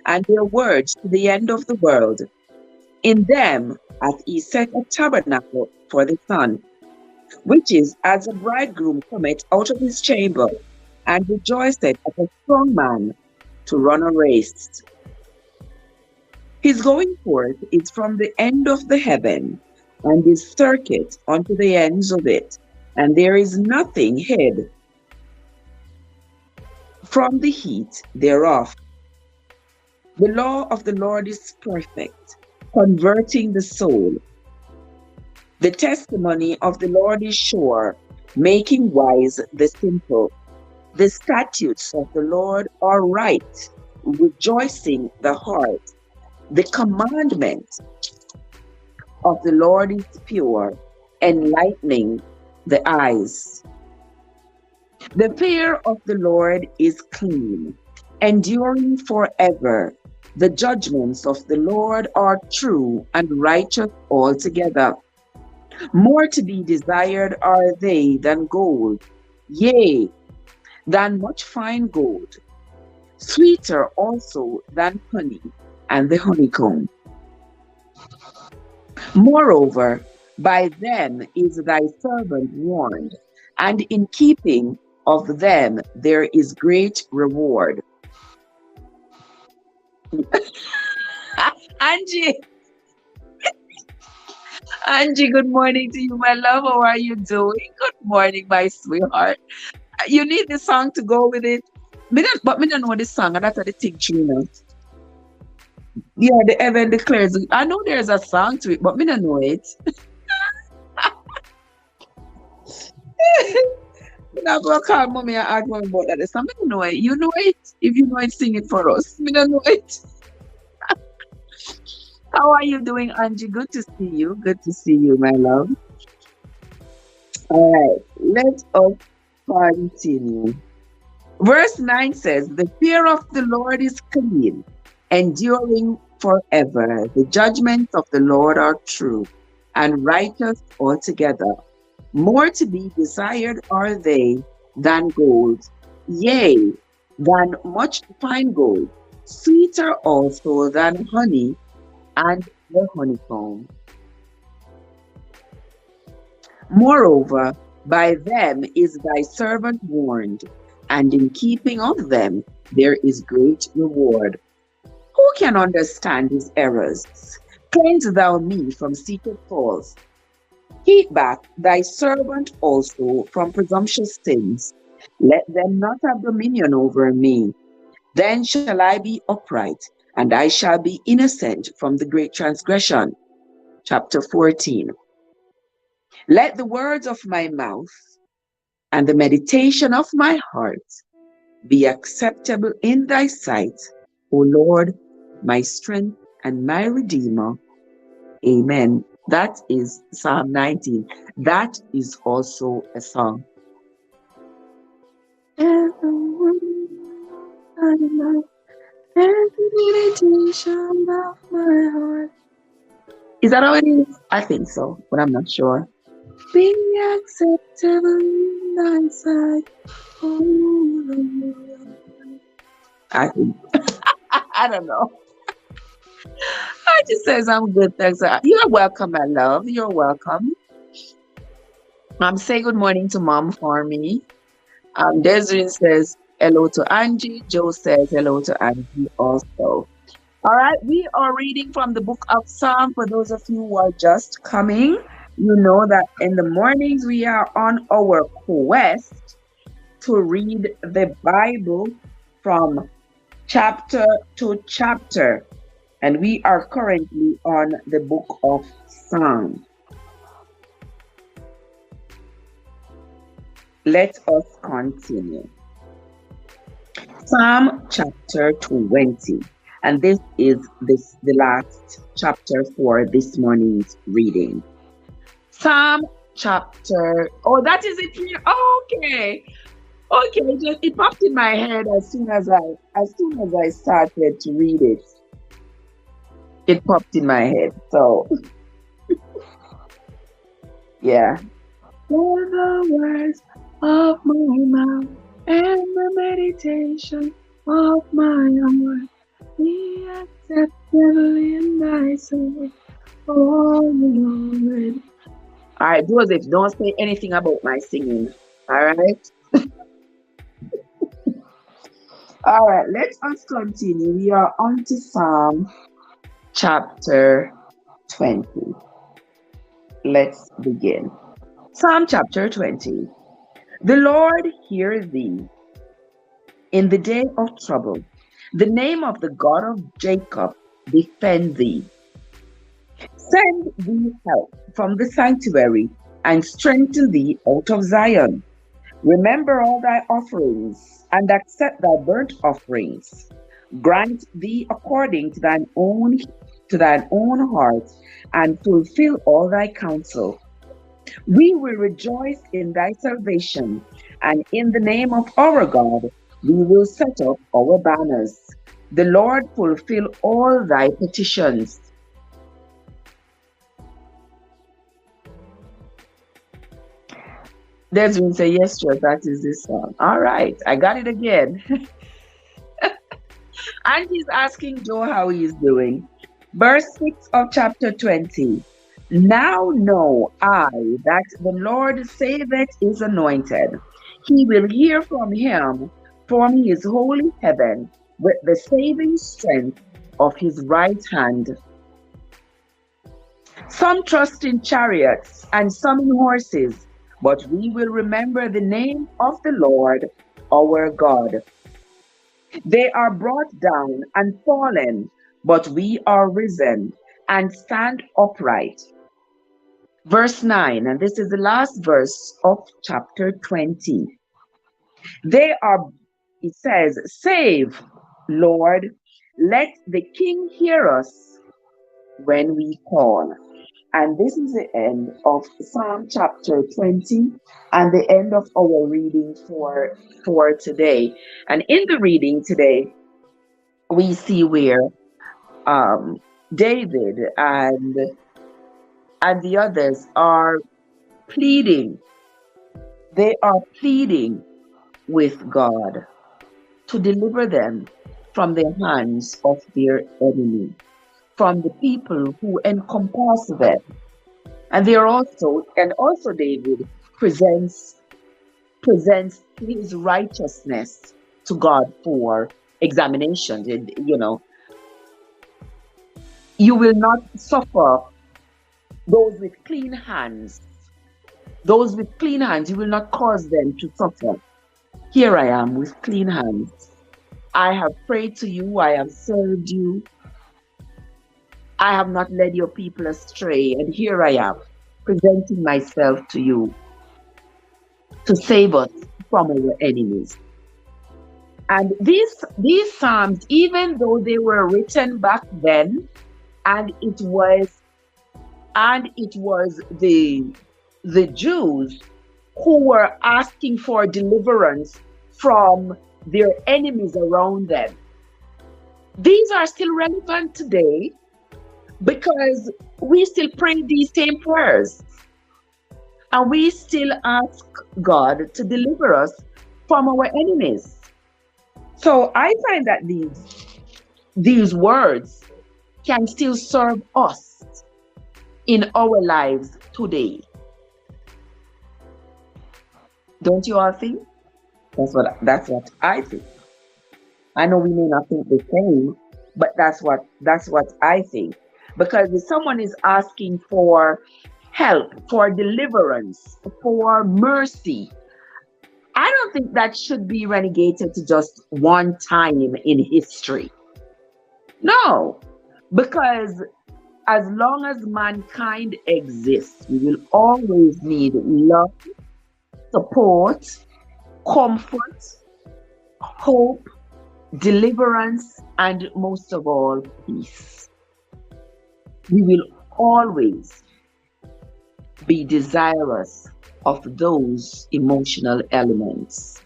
A: and their words to the end of the world. In them hath he set a tabernacle for the sun, which is as a bridegroom cometh out of his chamber, and rejoiceth as a strong man to run a race. His going forth is from the end of the heaven, and his circuit unto the ends of it, and there is nothing hid from the heat thereof. The law of the Lord is perfect, converting the soul. The testimony of the Lord is sure, making wise the simple. The statutes of the Lord are right, rejoicing the heart. The commandment of the Lord is pure, enlightening the eyes. The fear of the Lord is clean, enduring forever. The judgments of the Lord are true and righteous altogether. More to be desired are they than gold, yea, than much fine gold, sweeter also than honey and the honeycomb. Moreover, by them is thy servant warned, and in keeping of them there is great reward. Angie, Angie, good morning to you, my love. How are you doing? Good morning, my sweetheart. You need the song to go with it. But me don't know the song, and that's the thing, you know. Yeah, the heaven declares. I know there's a song to it, but me don't know it. I'm gonna call mommy and ask mommy about that. So me don't know it. You know it? If you know it, sing it for us. Me don't know it. How are you doing, Angie? Good to see you. Good to see you, my love. All right, let us continue. Verse 9 says, the fear of the Lord is clean, enduring forever. The judgments of the Lord are true and righteous altogether. More to be desired are they than gold, yea, than much fine gold, sweeter also than honey and the honeycomb. Moreover, by them is thy servant warned, and in keeping of them there is great reward. Who can understand his errors? Cleanse thou me from secret faults. Keep back thy servant also from presumptuous sins. Let them not have dominion over me. Then shall I be upright, and I shall be innocent from the great transgression. Chapter 14. Let the words of my mouth and the meditation of my heart be acceptable in thy sight, O Lord, my strength and my redeemer. Amen. That is Psalm 19. That is also a song. Is that how it is? I think so, but I'm not sure. Be acceptable in thy sight, oh Lord. I think. I don't know. I just says I'm good, thanks. You're welcome, my love. You're welcome. Say good morning to mom for me. Desiree says hello to Angie. Joe says hello to Angie also. All right, we are reading from the book of Psalm. For those of you who are just coming, you know that in the mornings we are on our quest to read the Bible from chapter to chapter. And we are currently on the book of Psalms. Let us continue. Psalm chapter 20. And this is the last chapter for this morning's reading. Psalm chapter, oh, that is it here. Oh, okay. Okay, it popped in my head as soon as I started to read it. It popped in my head. So yeah. For the words of my mouth and the meditation of my heart be acceptable in thy sight, oh Lord. All right, Joseph, don't say anything about my singing. All right. All right, let us continue. We are on to Psalm chapter 20. Let's begin. Psalm chapter 20. The Lord hear thee in the day of trouble. The name of the God of Jacob defend thee. Send thee help from the sanctuary and strengthen thee out of Zion. Remember all thy offerings and accept thy burnt offerings. Grant thee according to thine own heart and fulfill all thy counsel. We will rejoice in thy salvation, and in the name of our God we will set up our banners. The Lord fulfill all thy petitions. Desmond say, yes, sure, that is this song. All right, I got it again. And he's asking Joe how he's doing. Verse 6 of chapter 20. Now know I that the Lord saveth his anointed. He will hear from his holy heaven with the saving strength of his right hand. Some trust in chariots and some in horses, but we will remember the name of the Lord our God. They are brought down and fallen, but we are risen and stand upright. Verse 9, and this is the last verse of chapter 20. It says, save, Lord, let the King hear us when we call. And this is the end of Psalm chapter 20 and the end of our reading for today. And in the reading today, we see where David and the others are pleading. They are pleading with God to deliver them from the hands of their enemy, from the people who encompass them. And also David presents his righteousness to God for examination. You will not suffer those with clean hands. Those with clean hands, you will not cause them to suffer. Here I am with clean hands. I have prayed to you. I have served you. I have not led your people astray. And here I am, presenting myself to you to save us from our enemies. And these Psalms, even though they were written back then, and it was the Jews who were asking for deliverance from their enemies around them. These are still relevant today because we still pray these same prayers and we still ask God to deliver us from our enemies. So I find that these words can still serve us in our lives today. Don't you all think? That's what I think. I know we may not think the same, but that's what I think. Because if someone is asking for help, for deliverance, for mercy, I don't think that should be relegated to just one time in history. No, because as long as mankind exists, we will always need love, support, comfort, hope, deliverance, and most of all, peace. We will always be desirous of those emotional elements.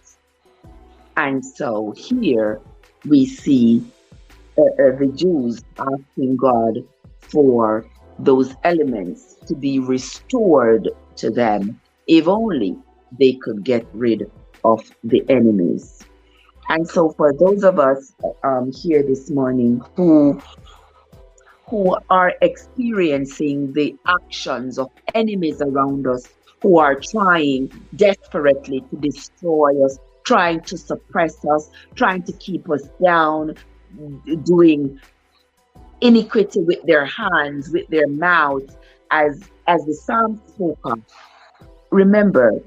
A: And so here we see the Jews asking God for those elements to be restored to them, if only they could get rid of the enemies. And so for those of us here this morning who are experiencing the actions of enemies around us, who are trying desperately to destroy us, trying to suppress us, trying to keep us down, doing iniquity with their hands, with their mouths, as the Psalm spoke of, remember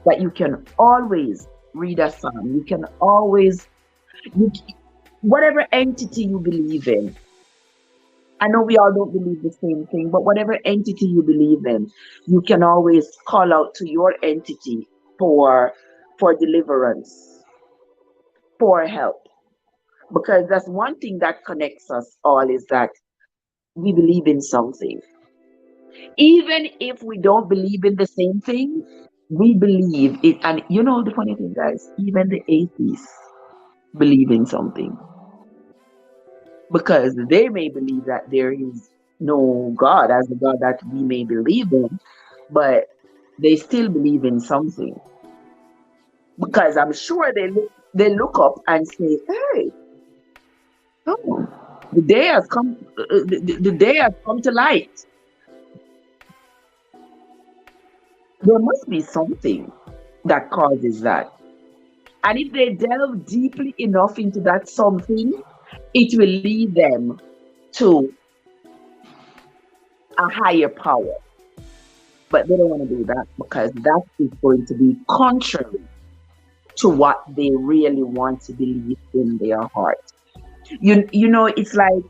A: that you can always read a psalm. You can always, you, whatever entity you believe in. I know we all don't believe the same thing, but whatever entity you believe in, you can always call out to your entity for deliverance, for help. Because that's one thing that connects us all is that we believe in something. Even if we don't believe in the same thing, we believe it. And you know the funny thing, guys, even the atheists believe in something because they may believe that there is no God as the God that we may believe in, but they still believe in something. Because I'm sure they look up and say, "Hey, oh, the day has come. The day has come to light. There must be something that causes that." And if they delve deeply enough into that something, it will lead them to a higher power. But they don't want to do that because that is going to be contrary to what they really want to believe in their heart. You know, it's like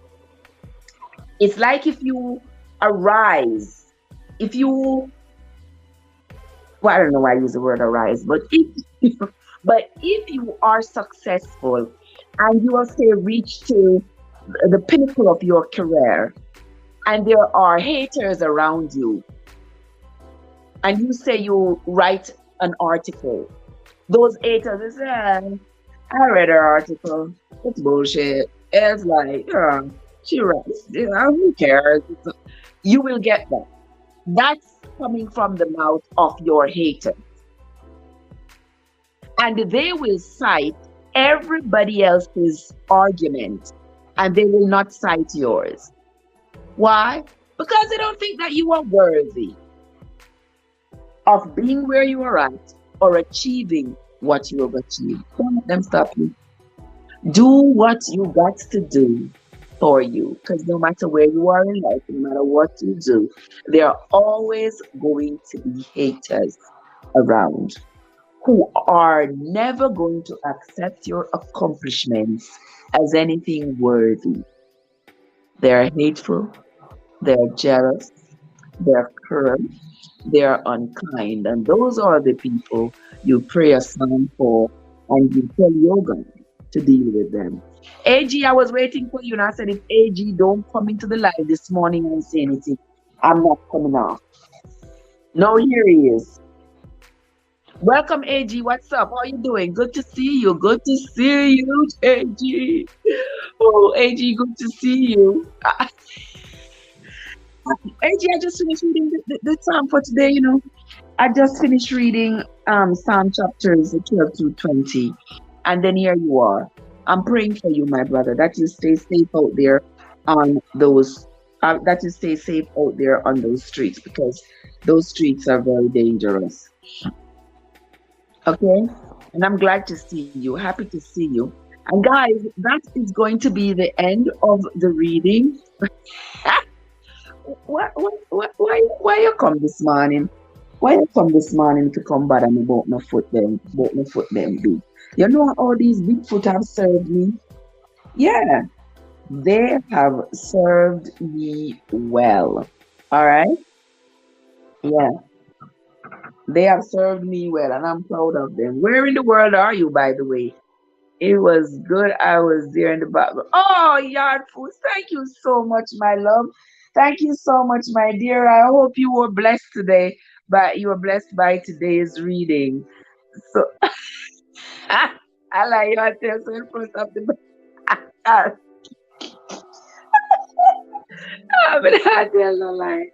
A: if you arise, if you well, I don't know why I use the word arise, but if you are successful and you will say reach to the pinnacle of your career and there are haters around you and you say you write an article, those haters will say, I read her article, it's bullshit. It's like, she writes, who cares? You will get that. That's coming from the mouth of your hater. And they will cite everybody else's argument and they will not cite yours. Why? Because they don't think that you are worthy of being where you are at or achieving what you have achieved. Don't let them stop you. Do what you got to do for you. Because no matter where you are in life, no matter what you do, there are always going to be haters around who are never going to accept your accomplishments as anything worthy. They're hateful, they're jealous, they're cruel, they're unkind. And those are the people you pray a psalm for and you tell your God to deal with them. AG, I was waiting for you and I said, if AG don't come into the live this morning and say anything, I'm not coming off. No, here he is. Welcome, AG. What's up? How are you doing? Good to see you. Good to see you, AG. Oh, AG, good to see you. AG, I just finished reading the psalm for today, you know. I just finished reading Psalm chapters 12 through 20. And then here you are. I'm praying for you, my brother, that you stay safe out there on those, that you stay safe out there on those streets because those streets are very dangerous. Okay? And I'm glad to see you. Happy to see you. And guys, that is going to be the end of the reading. Why you come this morning? Why you come this morning to come bother me about my foot them big? You know how these big foot have served me? Yeah, they have served me well. All right? Yeah, they have served me well, and I'm proud of them. Where in the world are you, by the way? It was good. I was there in the background. Oh, Yard Foods, thank you so much, my love. Thank you so much, my dear. I hope you were blessed today, but you were blessed by today's reading. So, I like you to tell so in front of the. I'm not tell no lie.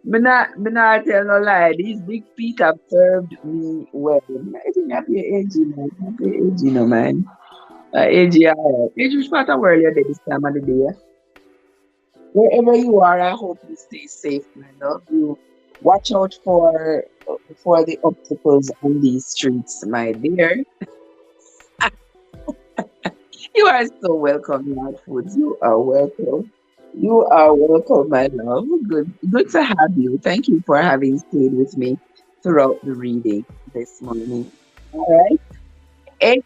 A: Me not tell no lie. These big feet have served me well. I think I pay AG, man. I pay AG, no, man. AG, alright. AG, which part of world you're there this time of the day? Wherever you are, I hope you stay safe, my love. You watch out for the obstacles on these streets, my dear. You are so welcome, Yard Foods. You are welcome. You are welcome, my love. Good to have you. Thank you for having stayed with me throughout the reading this morning. All right. AG,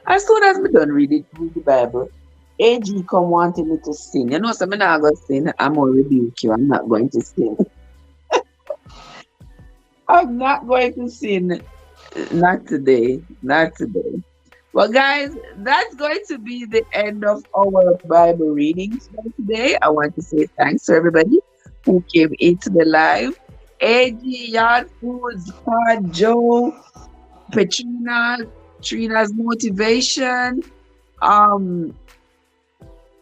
A: as soon as me done read the Bible, AG come wanting me to sing. You know, so I'm not going to sing. I'm going to rebuke you. I'm not going to sing. I'm not going to sing. Not today. Not today. Well, guys, that's going to be the end of our Bible readings for today. I want to say thanks to everybody who came into the live. AG, Yard Foods, Pod, Joe, Petrina, Trina's Motivation, um,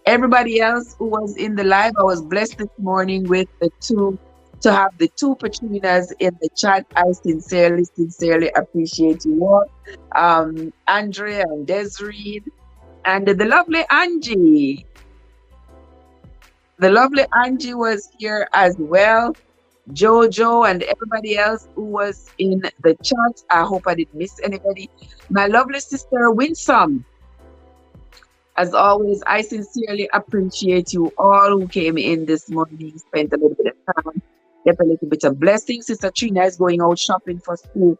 A: everybody else who was in the live. I was blessed this morning with to have the two Petrinas in the chat. I sincerely appreciate you all. Andrea and Desiree and the lovely Angie. The lovely Angie was here as well. Jojo and everybody else who was in the chat. I hope I didn't miss anybody. My lovely sister Winsome. As always, I sincerely appreciate you all who came in this morning, spent a little bit of time, get a little bit of blessing. Sister Trina is going out shopping for school,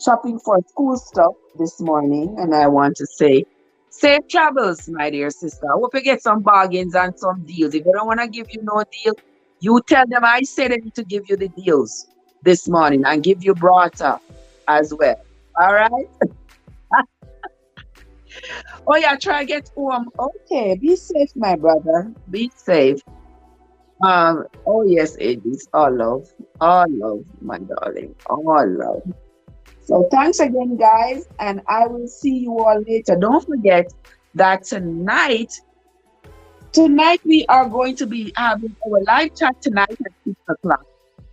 A: shopping for school stuff this morning, and I want to say, safe travels, my dear sister. I hope you get some bargains and some deals. If they don't want to give you no deal, you tell them I said I need to give you the deals this morning and give you brata as well. All right? Oh yeah, try get home. Okay, be safe, my brother. Be safe. Oh yes, it is all love, my darling, all love. So thanks again, guys, and I will see you all later. Don't forget that tonight we are going to be having our live chat tonight at 6 o'clock.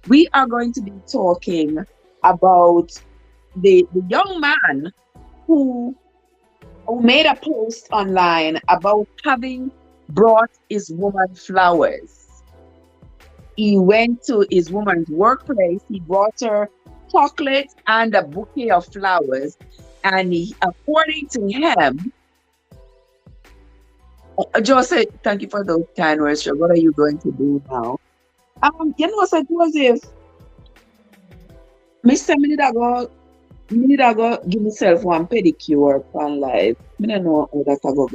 A: We are going to be talking about the young man who made a post online about having brought his woman flowers. He went to his woman's workplace, he brought her chocolate and a bouquet of flowers, and according to him, Joseph, thank you for those kind words. What are you going to do now? So Joseph, Mr. Me need to go give myself one pedicure on live. I don't know how that go.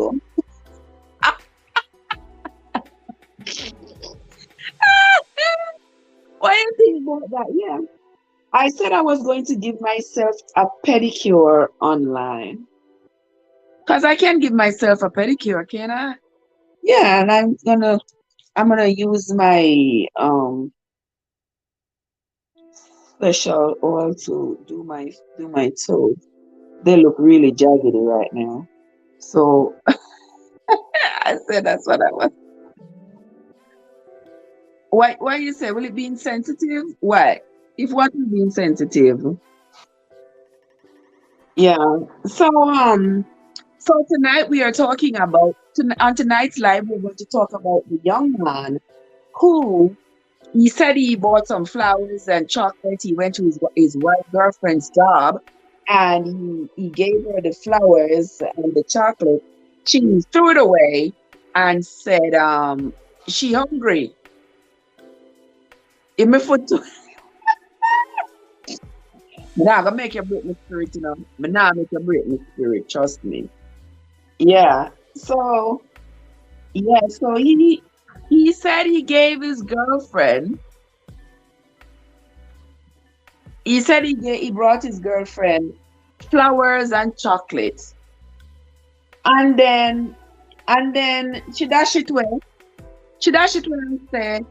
A: What do you think about that? Yeah. I said I was going to give myself a pedicure online. Because I can give myself a pedicure, can I? Yeah, and I'm gonna use my special oil to do my toes. They look really jaggedy right now. So I said that's what I was. Why you say will it be insensitive? Why? If what will be insensitive? Yeah. So tonight we are talking about on tonight's live we're going to talk about the young man who he said he bought some flowers and chocolate. He went to his wife girlfriend's job and he gave her the flowers and the chocolate. She threw it away and said, she hungry. If me foot to me not gonna make you break my spirit, you know. Me not make you break my spirit, trust me. Yeah. So he said he gave his girlfriend. He said he brought his girlfriend flowers and chocolates, and then she dash it away. She dash it away and say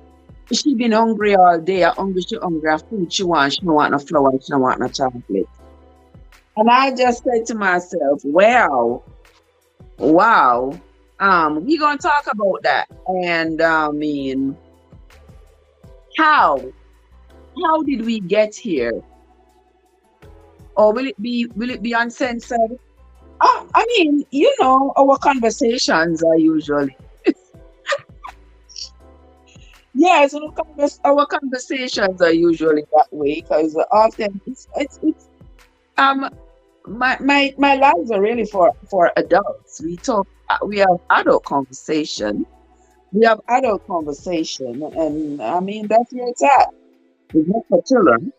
A: she been hungry all day. She hungry. Her food she want. She don't want no flowers. She don't want no chocolate. And I just said to myself, well, wow. We gonna talk about that. And I mean, how did we get here? Or will it be uncensored? I mean, our conversations are usually yes, our conversations are usually that way because often it's um my lives are really for adults. We have adult conversation. We have adult conversation, and I mean that's where it's at. It's not for children.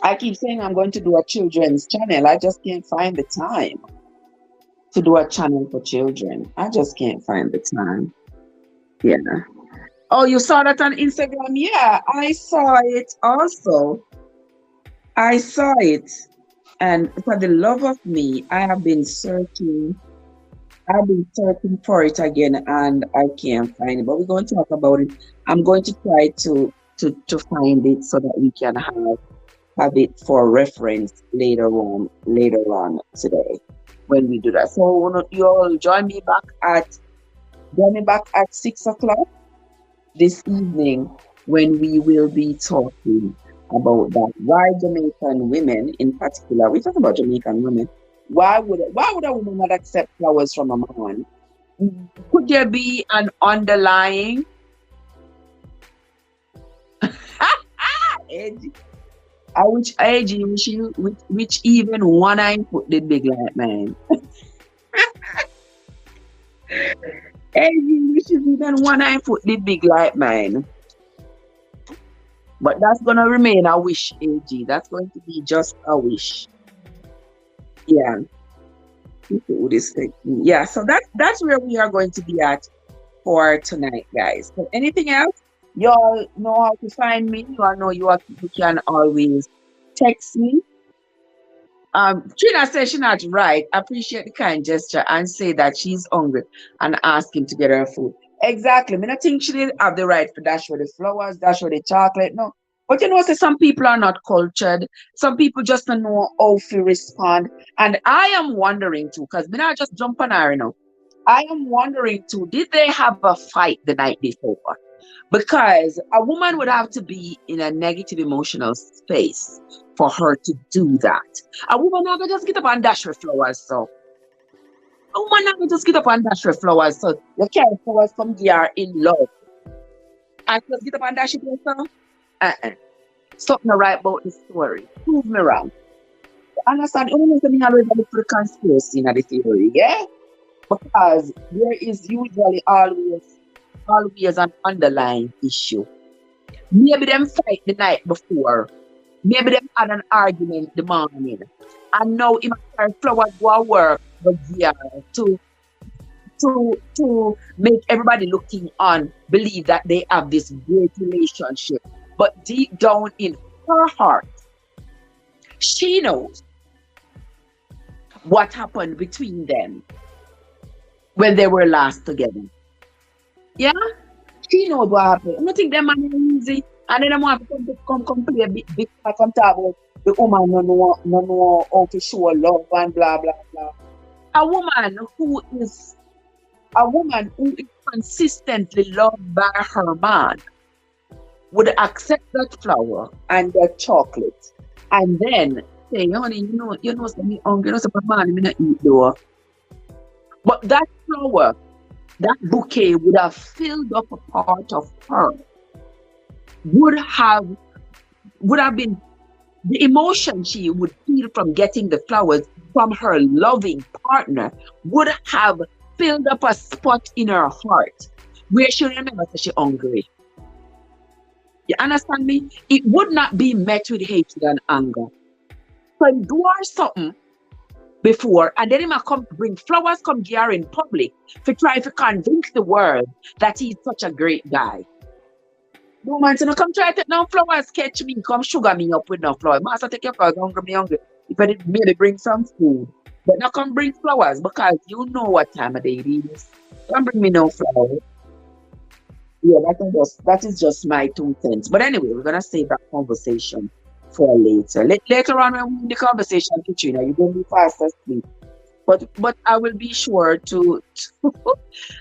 A: I keep saying I'm going to do a children's channel. I just can't find the time to do a channel for children. I just can't find the time. Yeah. Oh, you saw that on Instagram? Yeah, I saw it also. I saw it. And for the love of me, I've been searching for it again and I can't find it. But we're going to talk about it. I'm going to try to find it so that we can have it for reference later on today when we do that. So you all join me back at 6 o'clock this evening when we will be talking about that. Why Jamaican women in particular, we talk about Jamaican women. Why would a woman not accept flowers from a man? Could there be an underlying edge? Which even one eye put the big like man. Edgy which is even one eye put the big like mine. But that's gonna remain a wish, AG. That's going to be just a wish. Yeah. People would expect me. Yeah, so that's where we are going to be at for tonight, guys. So anything else? You all know how to find me. You all know you can always text me. Trina says she's not right. Appreciate the kind gesture and say that she's hungry and asking to get her food. Exactly. I think she did have the right for dash for the flowers, dash for the chocolate. No. But you know, say some people are not cultured. Some people just don't know how to respond. And I am wondering too, because me not just jump on her, you know. I am wondering too, did they have a fight the night before? Because a woman would have to be in a negative emotional space for her to do that. A woman never just get up and dash her flowers, so. A woman never just get up and dash her flowers, so you carry flowers from there in love. And just get up and dash it yourself? Something right about the story. Prove me wrong. Understand? You know, me always look for the conspiracy in the theory, yeah? Because there is usually always an underlying issue. Maybe them fight the night before. Maybe them had an argument the morning. And now him and flowers go to work but yeah, to make everybody looking on believe that they have this great relationship. But deep down in her heart, she knows what happened between them when they were last together. Yeah? She knows what happened. I don't think them man is easy. And then I'm want to come play a big come talk about the woman no how to show love and blah blah blah. A woman who is consistently loved by her man would accept that flower and that chocolate and then say, honey, you know, me hungry, you know, some man, me not eat though. But that flower, that bouquet would have filled up a part of her, would have been the emotion she would feel from getting the flowers from her loving partner would have filled up a spot in her heart where she remembers that she's hungry. You understand me? It would not be met with hatred and anger. So you do her something before, and then he might come bring flowers, come here in public to try to convince the world that he's such a great guy. No man, so no come try to take no flowers, catch me, come sugar me up with no flowers. Master take your flowers, hungry me hungry. If I did maybe bring some food. But not come bring flowers because you know what time of day it is. Don't bring me no flowers. Yeah, that is just my 2 cents. But anyway, we're gonna save that conversation for later. Later on when we in the conversation, Katrina, you're gonna be fast asleep. But I will be sure to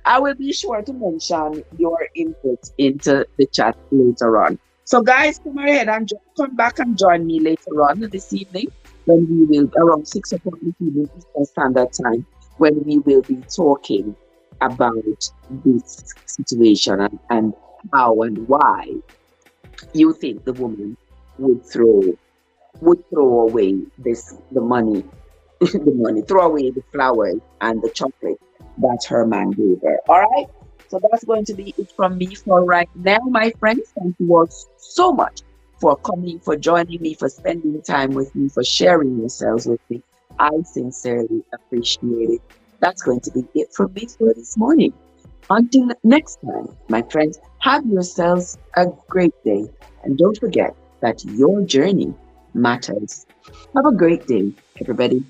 A: I will be sure to mention your input into the chat later on. So guys, come ahead and come back and join me later on this evening when we will around 6 o'clock this evening Eastern Standard Time when we will be talking about this situation and how and why you think the woman would throw would throw away the money, the money, throw away the flowers and the chocolate that her man gave her. All right. So that's going to be it from me for right now, my friends. Thank you all so much for coming, for joining me, for spending time with me, for sharing yourselves with me. I sincerely appreciate it. That's going to be it from me for this morning. Until next time, my friends, have yourselves a great day. And don't forget that your journey matters. Have a great day, everybody.